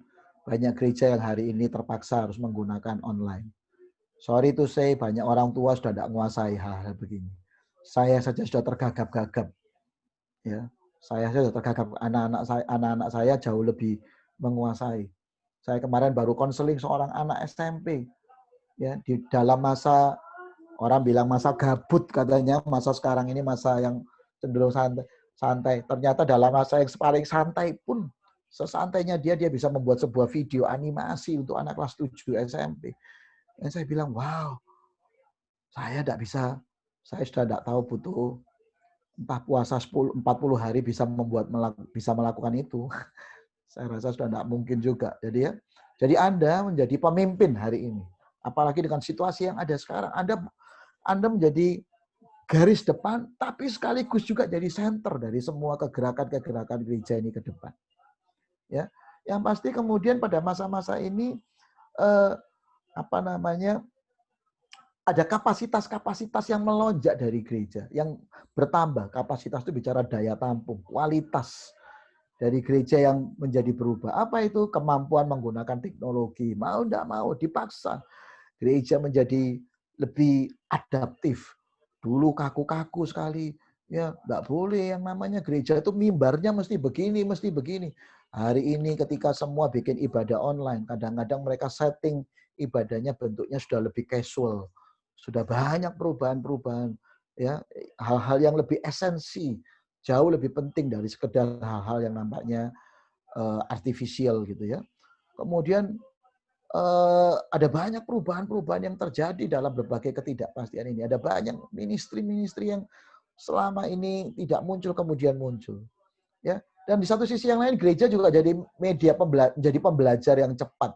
banyak gereja yang hari ini terpaksa harus menggunakan online. Sorry to say, banyak orang tua sudah tidak menguasai hal-hal begini. Saya saja sudah tergagap-gagap. Ya, saya saja sudah tergagap. Anak-anak saya jauh lebih menguasai. Saya kemarin baru konseling seorang anak SMP. Ya, di dalam masa, orang bilang masa gabut katanya, masa sekarang ini masa yang cenderung santai. Ternyata dalam masa yang paling santai pun, sesantainya dia bisa membuat sebuah video animasi untuk anak kelas 7 SMP. Dan saya bilang, wow, saya tidak bisa, saya sudah tidak tahu butuh entah puasa 40 hari bisa melakukan itu. Saya rasa sudah tidak mungkin juga. Jadi Anda menjadi pemimpin hari ini. Apalagi dengan situasi yang ada sekarang, Anda menjadi garis depan, tapi sekaligus juga jadi center dari semua kegerakan-kegerakan gereja ini ke depan. Ya, yang pasti kemudian pada masa-masa ini ada kapasitas-kapasitas yang melonjak dari gereja, yang bertambah. Kapasitas itu bicara daya tampung, kualitas dari gereja yang menjadi berubah. Apa itu? Kemampuan menggunakan teknologi. Mau tidak mau, dipaksa. Gereja menjadi lebih adaptif. Dulu kaku-kaku sekali. Ya, nggak boleh yang namanya gereja itu mimbarnya mesti begini, mesti begini. Hari ini ketika semua bikin ibadah online, kadang-kadang mereka setting ibadahnya bentuknya sudah lebih casual. Sudah banyak perubahan-perubahan, ya, hal-hal yang lebih esensi, jauh lebih penting dari sekedar hal-hal yang nampaknya artifisial gitu ya. Kemudian ada banyak perubahan-perubahan yang terjadi dalam berbagai ketidakpastian ini. Ada banyak ministry-ministry yang selama ini tidak muncul kemudian muncul, ya. Dan di satu sisi yang lain gereja juga jadi media jadi pembelajar yang cepat,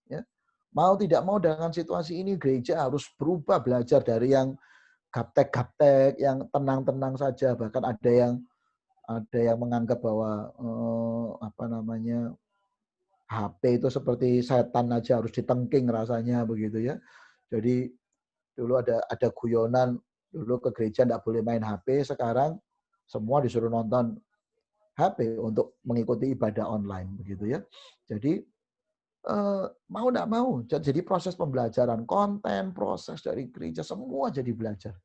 ya. Mau tidak mau dengan situasi ini gereja harus berubah, belajar dari yang gaptek-gaptek, yang tenang-tenang saja. Bahkan ada yang menganggap bahwa HP itu seperti setan aja harus ditengking rasanya begitu ya. Jadi dulu ada guyonan, dulu ke gereja enggak boleh main HP, sekarang semua disuruh nonton HP untuk mengikuti ibadah online begitu ya. Jadi mau enggak mau, jadi proses pembelajaran konten, proses dari gereja semua jadi belajar.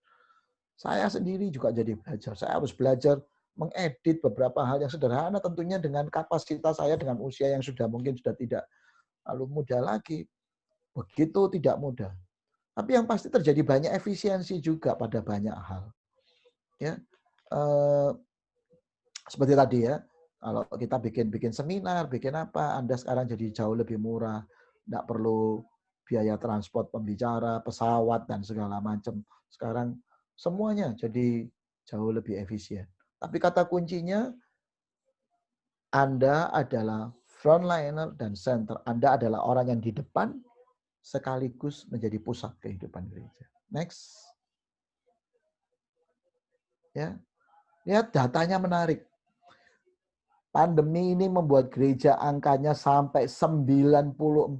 Saya sendiri juga jadi belajar. Saya harus belajar mengedit beberapa hal yang sederhana tentunya dengan kapasitas saya dengan usia yang mungkin sudah tidak lalu mudah lagi. Begitu tidak mudah. Tapi yang pasti terjadi banyak efisiensi juga pada banyak hal. Ya, seperti tadi ya, kalau kita bikin seminar, bikin apa, Anda sekarang jadi jauh lebih murah, tidak perlu biaya transport pembicara, pesawat dan segala macam. Sekarang semuanya jadi jauh lebih efisien. Tapi kata kuncinya, Anda adalah frontliner dan center. Anda adalah orang yang di depan, sekaligus menjadi pusat kehidupan gereja. Next. Ya, lihat datanya menarik. Pandemi ini membuat gereja angkanya sampai 94,7%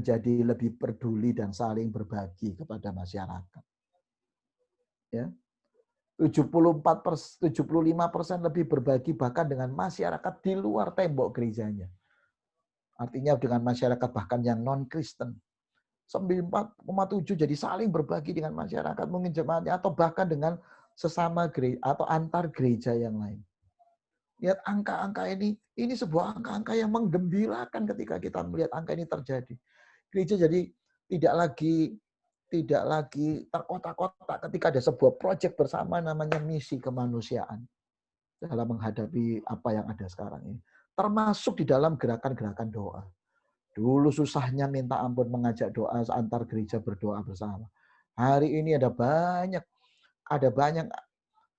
jadi lebih peduli dan saling berbagi kepada masyarakat. Ya. 75% lebih berbagi bahkan dengan masyarakat di luar tembok gerejanya. Artinya dengan masyarakat bahkan yang non-Kristen. 94,7 jadi saling berbagi dengan masyarakat, mungkin jemaatnya, atau bahkan dengan sesama gereja atau antar gereja yang lain. Lihat angka-angka ini sebuah angka-angka yang menggembirakan ketika kita melihat angka ini terjadi. Gereja jadi tidak lagi tidak lagi terkotak-kotak ketika ada sebuah proyek bersama namanya misi kemanusiaan dalam menghadapi apa yang ada sekarang ini. Termasuk di dalam gerakan-gerakan doa. Dulu susahnya minta ampun mengajak doa antar gereja berdoa bersama. Hari ini ada banyak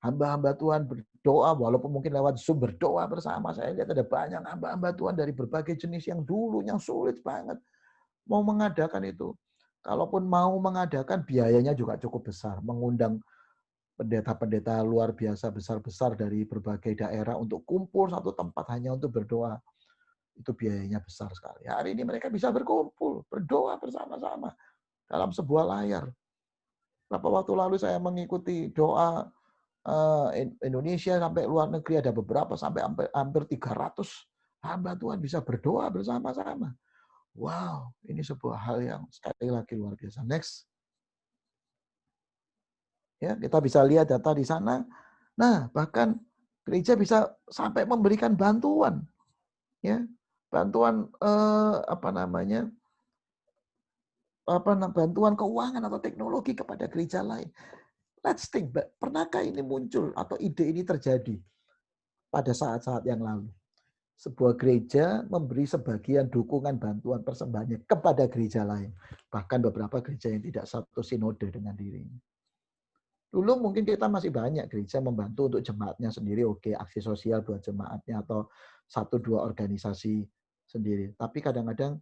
hamba-hamba Tuhan berdoa, walaupun mungkin lewat Zoom berdoa bersama. Saya lihat ada banyak hamba-hamba Tuhan dari berbagai jenis yang dulunya sulit banget mau mengadakan itu. Kalaupun mau mengadakan, biayanya juga cukup besar. Mengundang pendeta-pendeta luar biasa besar-besar dari berbagai daerah untuk kumpul satu tempat hanya untuk berdoa. Itu biayanya besar sekali. Hari ini mereka bisa berkumpul, berdoa bersama-sama dalam sebuah layar. Beberapa waktu lalu saya mengikuti doa Indonesia sampai luar negeri, ada beberapa sampai hampir 300 hamba Tuhan bisa berdoa bersama-sama. Wow, ini sebuah hal yang sekali lagi luar biasa. Next. Ya, kita bisa lihat data di sana. Nah, bahkan gereja bisa sampai memberikan bantuan. Ya, bantuan bantuan keuangan atau teknologi kepada gereja lain. Let's think, pernahkah ini muncul atau ide ini terjadi pada saat-saat yang lalu? Sebuah gereja memberi sebagian dukungan bantuan persembahannya kepada gereja lain. Bahkan beberapa gereja yang tidak satu sinode dengan dirinya. Dulu mungkin kita masih banyak gereja membantu untuk jemaatnya sendiri, oke, aksi sosial buat jemaatnya atau 1-2 organisasi sendiri. Tapi kadang-kadang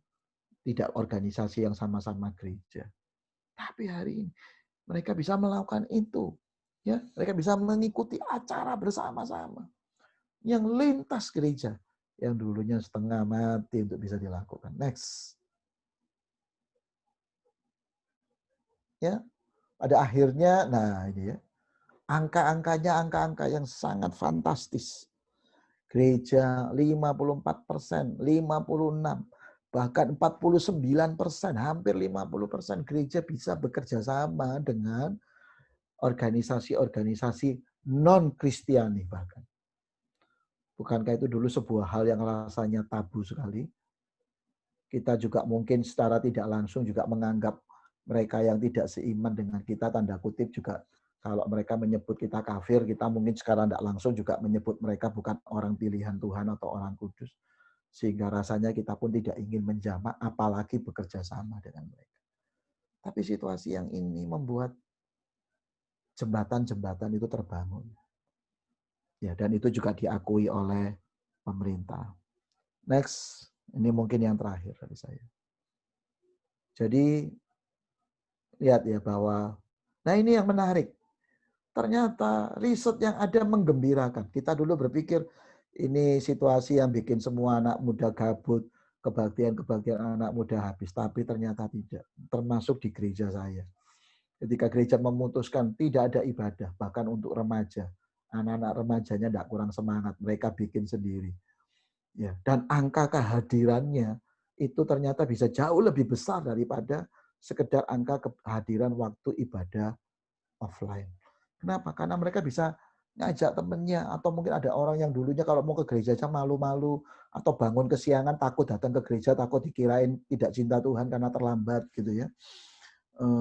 tidak organisasi yang sama-sama gereja. Tapi hari ini mereka bisa melakukan itu. Ya, mereka bisa mengikuti acara bersama-sama yang lintas gereja. Yang dulunya setengah mati untuk bisa dilakukan. Next. Ya, pada akhirnya, nah ini ya, angka-angkanya angka-angka yang sangat fantastis. Gereja 54%, 56%, bahkan 49%, hampir 50% gereja bisa bekerja sama dengan organisasi-organisasi non-Kristiani bahkan. Bukankah itu dulu sebuah hal yang rasanya tabu sekali? Kita juga mungkin secara tidak langsung juga menganggap mereka yang tidak seiman dengan kita, tanda kutip juga, kalau mereka menyebut kita kafir, kita mungkin sekarang tidak langsung juga menyebut mereka bukan orang pilihan Tuhan atau orang kudus. Sehingga rasanya kita pun tidak ingin menjamak, apalagi bekerja sama dengan mereka. Tapi situasi yang ini membuat jembatan-jembatan itu terbangun. Ya, dan itu juga diakui oleh pemerintah. Next, ini mungkin yang terakhir dari saya. Jadi, lihat ya bahwa, nah ini yang menarik. Ternyata riset yang ada menggembirakan. Kita dulu berpikir ini situasi yang bikin semua anak muda gabut, kebaktian-kebaktian anak muda habis. Tapi ternyata tidak. Termasuk di gereja saya. Ketika gereja memutuskan tidak ada ibadah, bahkan untuk remaja. Anak-anak remajanya tidak kurang semangat. Mereka bikin sendiri. Ya, dan angka kehadirannya itu ternyata bisa jauh lebih besar daripada sekedar angka kehadiran waktu ibadah offline. Kenapa? Karena mereka bisa ngajak temennya, atau mungkin ada orang yang dulunya kalau mau ke gereja aja malu-malu, atau bangun kesiangan takut datang ke gereja, takut dikirain tidak cinta Tuhan karena terlambat gitu ya,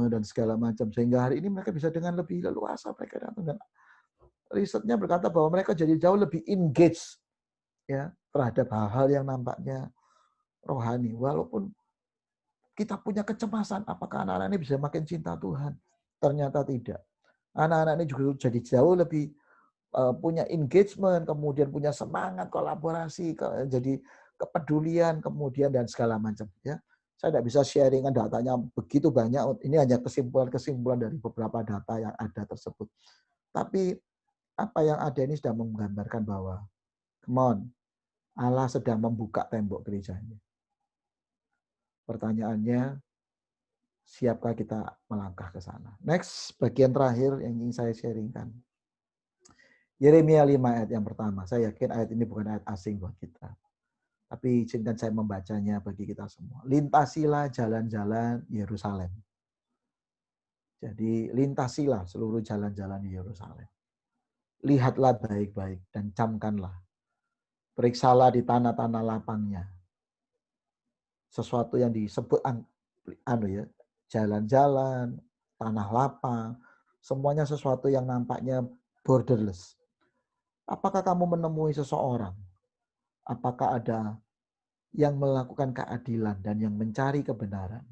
dan segala macam. Sehingga hari ini mereka bisa dengan lebih leluasa mereka datang, dan risetnya berkata bahwa mereka jadi jauh lebih engage ya terhadap hal-hal yang nampaknya rohani. Walaupun kita punya kecemasan, apakah anak-anak ini bisa makin cinta Tuhan? Ternyata tidak. Anak-anak ini juga jadi jauh lebih punya engagement, kemudian punya semangat kolaborasi, jadi kepedulian, kemudian dan segala macam. Ya, saya tidak bisa sharingan datanya begitu banyak. Ini hanya kesimpulan-kesimpulan dari beberapa data yang ada tersebut. Tapi apa yang ada ini sudah menggambarkan bahwa, come on, Allah sedang membuka tembok gerejanya. Pertanyaannya, siapkah kita melangkah ke sana? Next, bagian terakhir yang ingin saya sharingkan. Yeremia 5 ayat yang pertama. Saya yakin ayat ini bukan ayat asing buat kita. Tapi izinkan saya membacanya bagi kita semua. Lintasilah jalan-jalan Yerusalem. Jadi lintasilah seluruh jalan-jalan Yerusalem. Lihatlah baik-baik dan camkanlah. Periksalah di tanah-tanah lapangnya. Sesuatu yang disebut jalan-jalan, tanah lapang, semuanya sesuatu yang nampaknya borderless. Apakah kamu menemui seseorang? Apakah ada yang melakukan keadilan dan yang mencari kebenaran?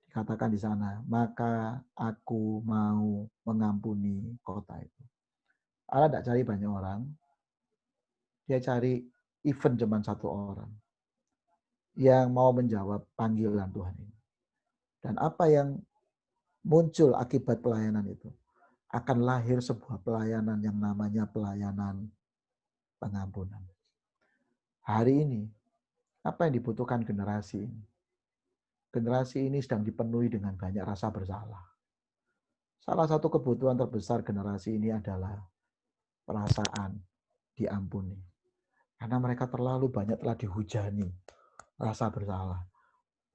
Dikatakan di sana, maka aku mau mengampuni kota itu. Allah tidak cari banyak orang, dia cari even cuma satu orang yang mau menjawab panggilan Tuhan ini. Dan apa yang muncul akibat pelayanan itu? Akan lahir sebuah pelayanan yang namanya pelayanan pengampunan. Hari ini, apa yang dibutuhkan generasi ini? Generasi ini sedang dipenuhi dengan banyak rasa bersalah. Salah satu kebutuhan terbesar generasi ini adalah perasaan diampuni. Karena mereka terlalu banyak telah dihujani rasa bersalah.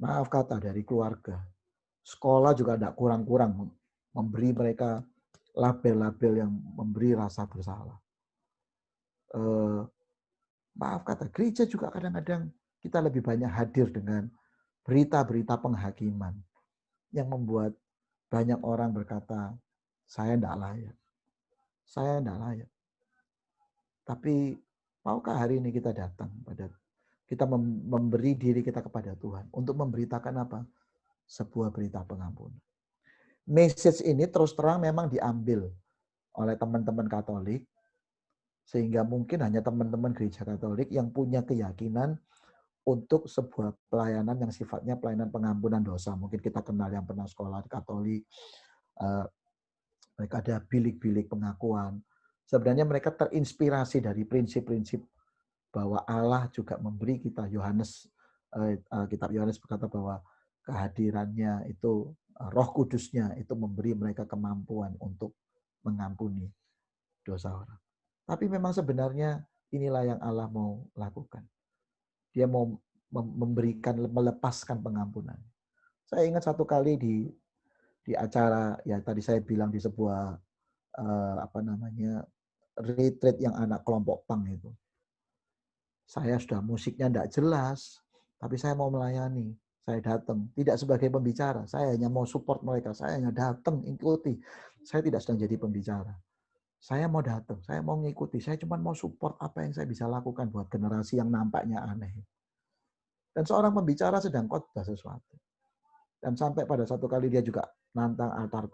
Maaf kata dari keluarga. Sekolah juga tidak kurang-kurang memberi mereka label-label yang memberi rasa bersalah. Maaf kata, gereja juga kadang-kadang kita lebih banyak hadir dengan berita-berita penghakiman yang membuat banyak orang berkata, saya tidak layak. Saya tidak layak. Tapi maukah hari ini kita datang kita memberi diri kita kepada Tuhan untuk memberitakan apa? Sebuah berita pengampunan. Message ini terus terang memang diambil oleh teman-teman Katolik, sehingga mungkin hanya teman-teman gereja Katolik yang punya keyakinan untuk sebuah pelayanan yang sifatnya pelayanan pengampunan dosa. Mungkin kita kenal yang pernah sekolah Katolik, mereka ada bilik-bilik pengakuan. Sebenarnya mereka terinspirasi dari prinsip-prinsip bahwa Allah juga memberi kita. Kitab Yohanes berkata bahwa kehadirannya itu, Roh Kudusnya itu memberi mereka kemampuan untuk mengampuni dosa orang. Tapi memang sebenarnya inilah yang Allah mau lakukan. Dia mau melepaskan pengampunan. Saya ingat satu kali di acara, ya tadi saya bilang di sebuah retreat yang anak kelompok pang itu. Saya sudah musiknya tidak jelas, tapi saya mau melayani. Saya datang, tidak sebagai pembicara. Saya hanya mau support mereka. Saya hanya datang, ikuti. Saya tidak sedang jadi pembicara. Saya mau datang, saya mau mengikuti. Saya cuma mau support apa yang saya bisa lakukan buat generasi yang nampaknya aneh. Dan seorang pembicara sedang khotbah sesuatu. Dan sampai pada satu kali dia juga nantang altar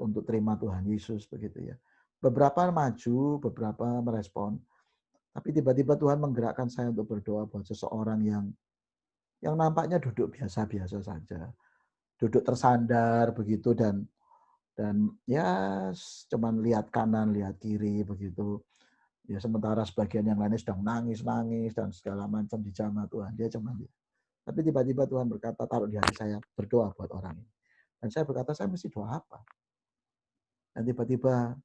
untuk terima Tuhan Yesus begitu ya. Beberapa maju, beberapa merespon. Tapi tiba-tiba Tuhan menggerakkan saya untuk berdoa buat seseorang yang nampaknya duduk biasa-biasa saja. Duduk tersandar begitu dan ya cuman lihat kanan, lihat kiri begitu. Ya sementara sebagian yang lainnya sedang nangis-nangis dan segala macam di jamaah Tuhan. Dia cuman lihat. Tapi tiba-tiba Tuhan berkata, taruh di hati saya, berdoa buat orang ini. Dan saya berkata, saya mesti doa apa? Dan tiba-tiba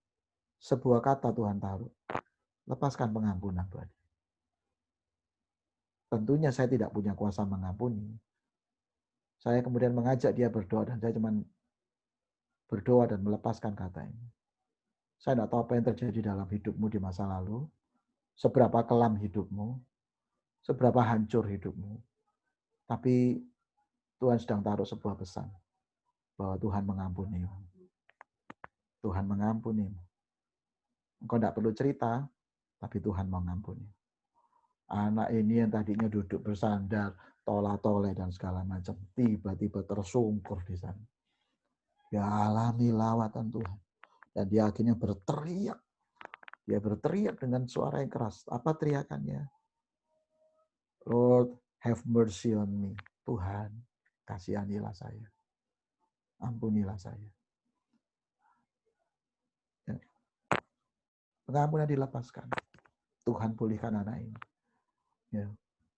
sebuah kata Tuhan taruh, lepaskan pengampunan Tuhan. Tentunya saya tidak punya kuasa mengampuni. Saya kemudian mengajak dia berdoa dan saya cuma berdoa dan melepaskan kata ini. Saya tidak tahu apa yang terjadi dalam hidupmu di masa lalu, seberapa kelam hidupmu, seberapa hancur hidupmu. Tapi Tuhan sedang taruh sebuah pesan bahwa Tuhan mengampunimu. Tuhan mengampunimu. Engkau tidak perlu cerita, tapi Tuhan mengampuni. Anak ini yang tadinya duduk bersandar, tola-tole dan segala macam, tiba-tiba tersungkur di sana. Dia alami lawatan Tuhan. Dan dia akhirnya berteriak. Dia berteriak dengan suara yang keras. Apa teriakannya? Lord, have mercy on me. Tuhan, kasihanilah saya. Ampunilah saya. Ya. Pengampunan dilepaskan. Tuhan pulihkan anak ini. Ya.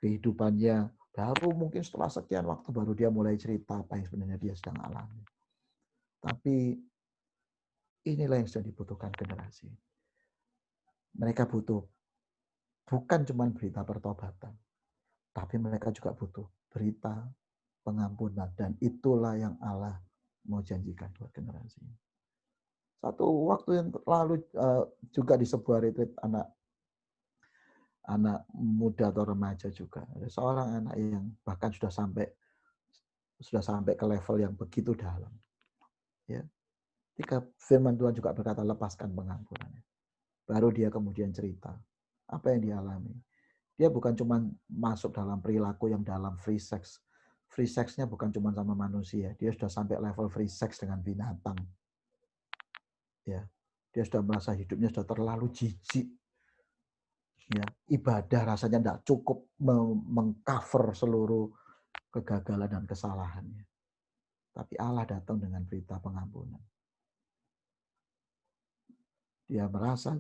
Kehidupannya baru mungkin setelah sekian waktu baru dia mulai cerita apa yang sebenarnya dia sedang alami. Tapi inilah yang sedang dibutuhkan generasi. Mereka butuh bukan cuma berita pertobatan, tapi mereka juga butuh berita pengampunan. Dan itulah yang Allah mau janjikan buat generasi ini. Satu waktu yang lalu juga di sebuah retreat anak muda atau remaja juga. Ada seorang anak yang bahkan sudah sampai ke level yang begitu dalam. Ya. Ketika firman Tuhan juga berkata lepaskan pengampunannya. Baru dia kemudian cerita apa yang dialami. Dia bukan cuma masuk dalam perilaku yang dalam free sex. Free sex-nya bukan cuma sama manusia, dia sudah sampai level free sex dengan binatang. Ya. Dia sudah merasa hidupnya sudah terlalu jijik. Ya, ibadah rasanya tidak cukup mengcover seluruh kegagalan dan kesalahannya. Tapi Allah datang dengan berita pengampunan. Dia merasa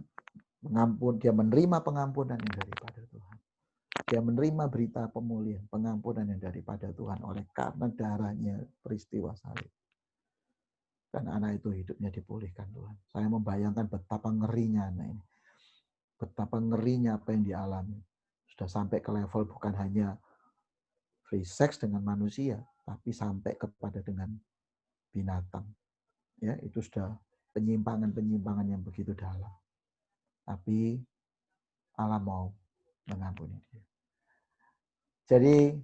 mengampun, dia menerima pengampunan yang daripada Tuhan. Dia menerima berita pemulihan, pengampunan yang daripada Tuhan oleh karena darahnya peristiwa salib. Dan anak itu hidupnya dipulihkan Tuhan. Saya membayangkan betapa ngerinya anak ini. Betapa ngerinya apa yang dialami. Sudah sampai ke level bukan hanya free sex dengan manusia, tapi sampai kepada dengan binatang. Ya, itu sudah penyimpangan-penyimpangan yang begitu dalam. Tapi Allah mau mengampuni dia. Jadi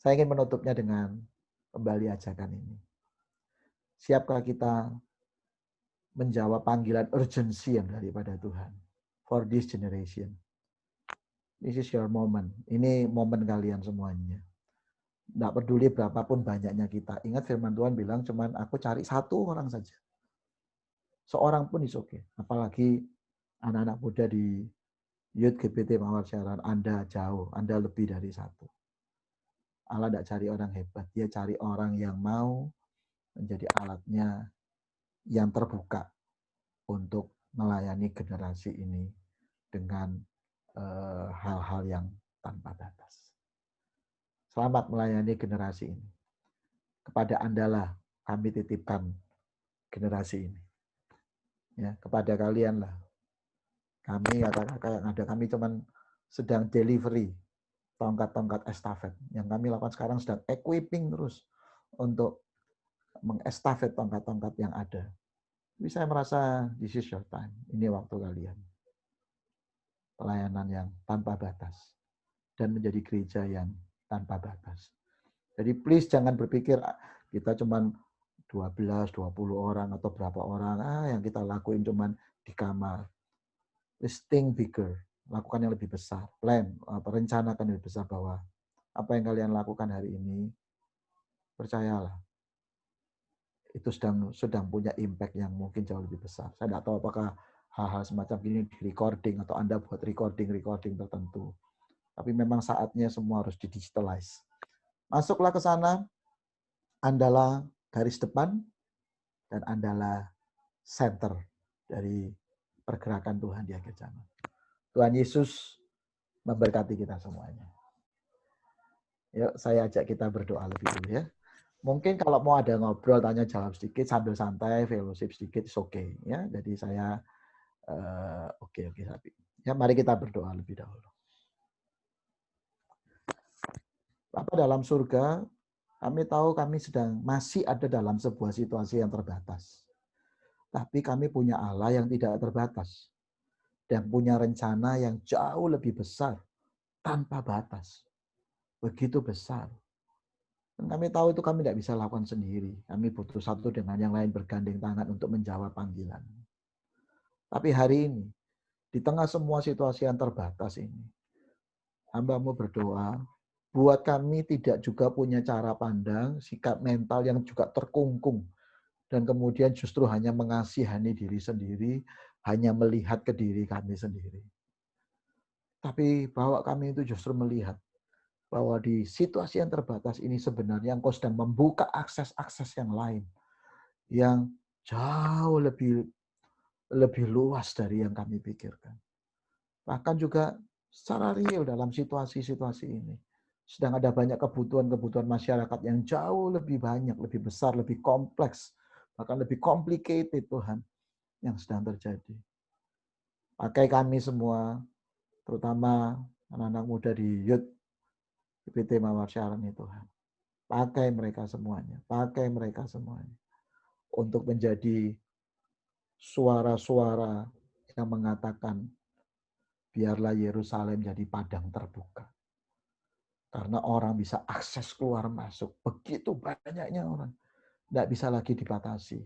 saya ingin menutupnya dengan kembali ajakan ini. Siapkah kita menjawab panggilan urgensi yang daripada Tuhan for this generation? This is your moment. Ini momen kalian semuanya. Tidak peduli berapapun banyaknya kita. Ingat firman Tuhan bilang cuman aku cari satu orang saja. Seorang pun is okay. Apalagi anak-anak muda di Youth GPT Mawar Siaran, Anda jauh, Anda lebih dari satu. Allah tidak cari orang hebat, dia cari orang yang mau menjadi alatnya yang terbuka untuk melayani generasi ini dengan hal-hal yang tanpa batas. Selamat melayani generasi ini. Kepada Andalah kami titipkan generasi ini. Ya, kepada kalian lah. Kami kakak-kakak yang ada, kami cuman sedang delivery tongkat-tongkat estafet. Yang kami lakukan sekarang sedang equipping terus untuk mengestafet tongkat-tongkat yang ada. Tapi saya merasa this is your time. Ini waktu kalian. Pelayanan yang tanpa batas. Dan menjadi gereja yang tanpa batas. Jadi please jangan berpikir kita cuman 12, 20 orang atau berapa orang yang kita lakuin cuman di kamar. Let's think bigger. Lakukan yang lebih besar. Plan, rencanakan yang lebih besar bahwa apa yang kalian lakukan hari ini, percayalah, itu sedang punya impact yang mungkin jauh lebih besar. Saya tidak tahu apakah hal-hal semacam ini di recording atau Anda buat recording tertentu. Tapi memang saatnya semua harus didigitalize. Masuklah ke sana, Andalah garis depan, dan Andalah center dari pergerakan Tuhan di akhir zaman. Tuhan Yesus memberkati kita semuanya. Yuk, saya ajak kita berdoa lebih dulu ya. Mungkin kalau mau ada ngobrol, tanya jawab sedikit sambil santai, fellowship sedikit, it's okay ya. Jadi saya oke. Ya, mari kita berdoa lebih dahulu. Bapa dalam surga, kami tahu kami masih ada dalam sebuah situasi yang terbatas. Tapi kami punya Allah yang tidak terbatas dan punya rencana yang jauh lebih besar tanpa batas. Begitu besar. Dan kami tahu itu kami tidak bisa lakukan sendiri. Kami butuh satu dengan yang lain bergandeng tangan untuk menjawab panggilan. Tapi hari ini, di tengah semua situasi yang terbatas ini, hamba-Mu berdoa, buat kami tidak juga punya cara pandang, sikap mental yang juga terkungkung. Dan kemudian justru hanya mengasihani diri sendiri, hanya melihat ke diri kami sendiri. Tapi bahwa kami itu justru melihat bahwa di situasi yang terbatas ini sebenarnya Engkau sedang membuka akses-akses yang lain yang jauh lebih luas dari yang kami pikirkan. Bahkan juga secara real dalam situasi-situasi ini sedang ada banyak kebutuhan-kebutuhan masyarakat yang jauh lebih banyak, lebih besar, lebih kompleks, bahkan lebih complicated Tuhan yang sedang terjadi. Pakai kami semua, terutama anak-anak muda di Youth GPT Mawar Siaran ini Tuhan. Pakai mereka semuanya untuk menjadi suara-suara yang mengatakan biarlah Yerusalem jadi padang terbuka. Karena orang bisa akses keluar masuk. Begitu banyaknya orang. Tidak bisa lagi dibatasi.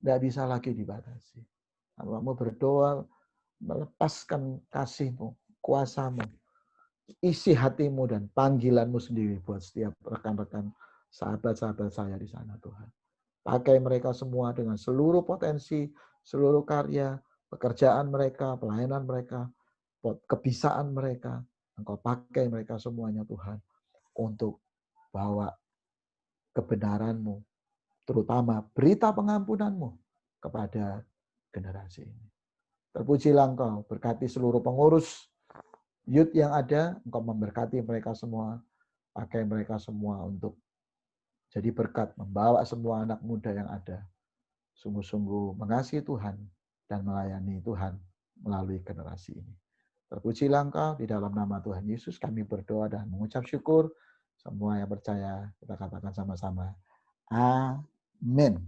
Tidak bisa lagi dibatasi. Kamu berdoa, melepaskan kasih-Mu, kuasa-Mu, isi hatimu dan panggilanmu sendiri buat setiap rekan-rekan, sahabat-sahabat saya di sana, Tuhan. Pakai mereka semua dengan seluruh potensi, seluruh karya, pekerjaan mereka, pelayanan mereka, kebisaan mereka. Engkau pakai mereka semuanya, Tuhan, untuk bawa kebenaran-Mu, terutama berita pengampunan-Mu kepada generasi ini. Terpujilah Engkau, berkati seluruh pengurus youth yang ada, Engkau memberkati mereka semua, pakai mereka semua untuk jadi berkat, membawa semua anak muda yang ada, sungguh-sungguh mengasihi Tuhan dan melayani Tuhan melalui generasi ini. Terpujilah Engkau, di dalam nama Tuhan Yesus kami berdoa dan mengucap syukur. Semua yang percaya, kita katakan sama-sama. Amin.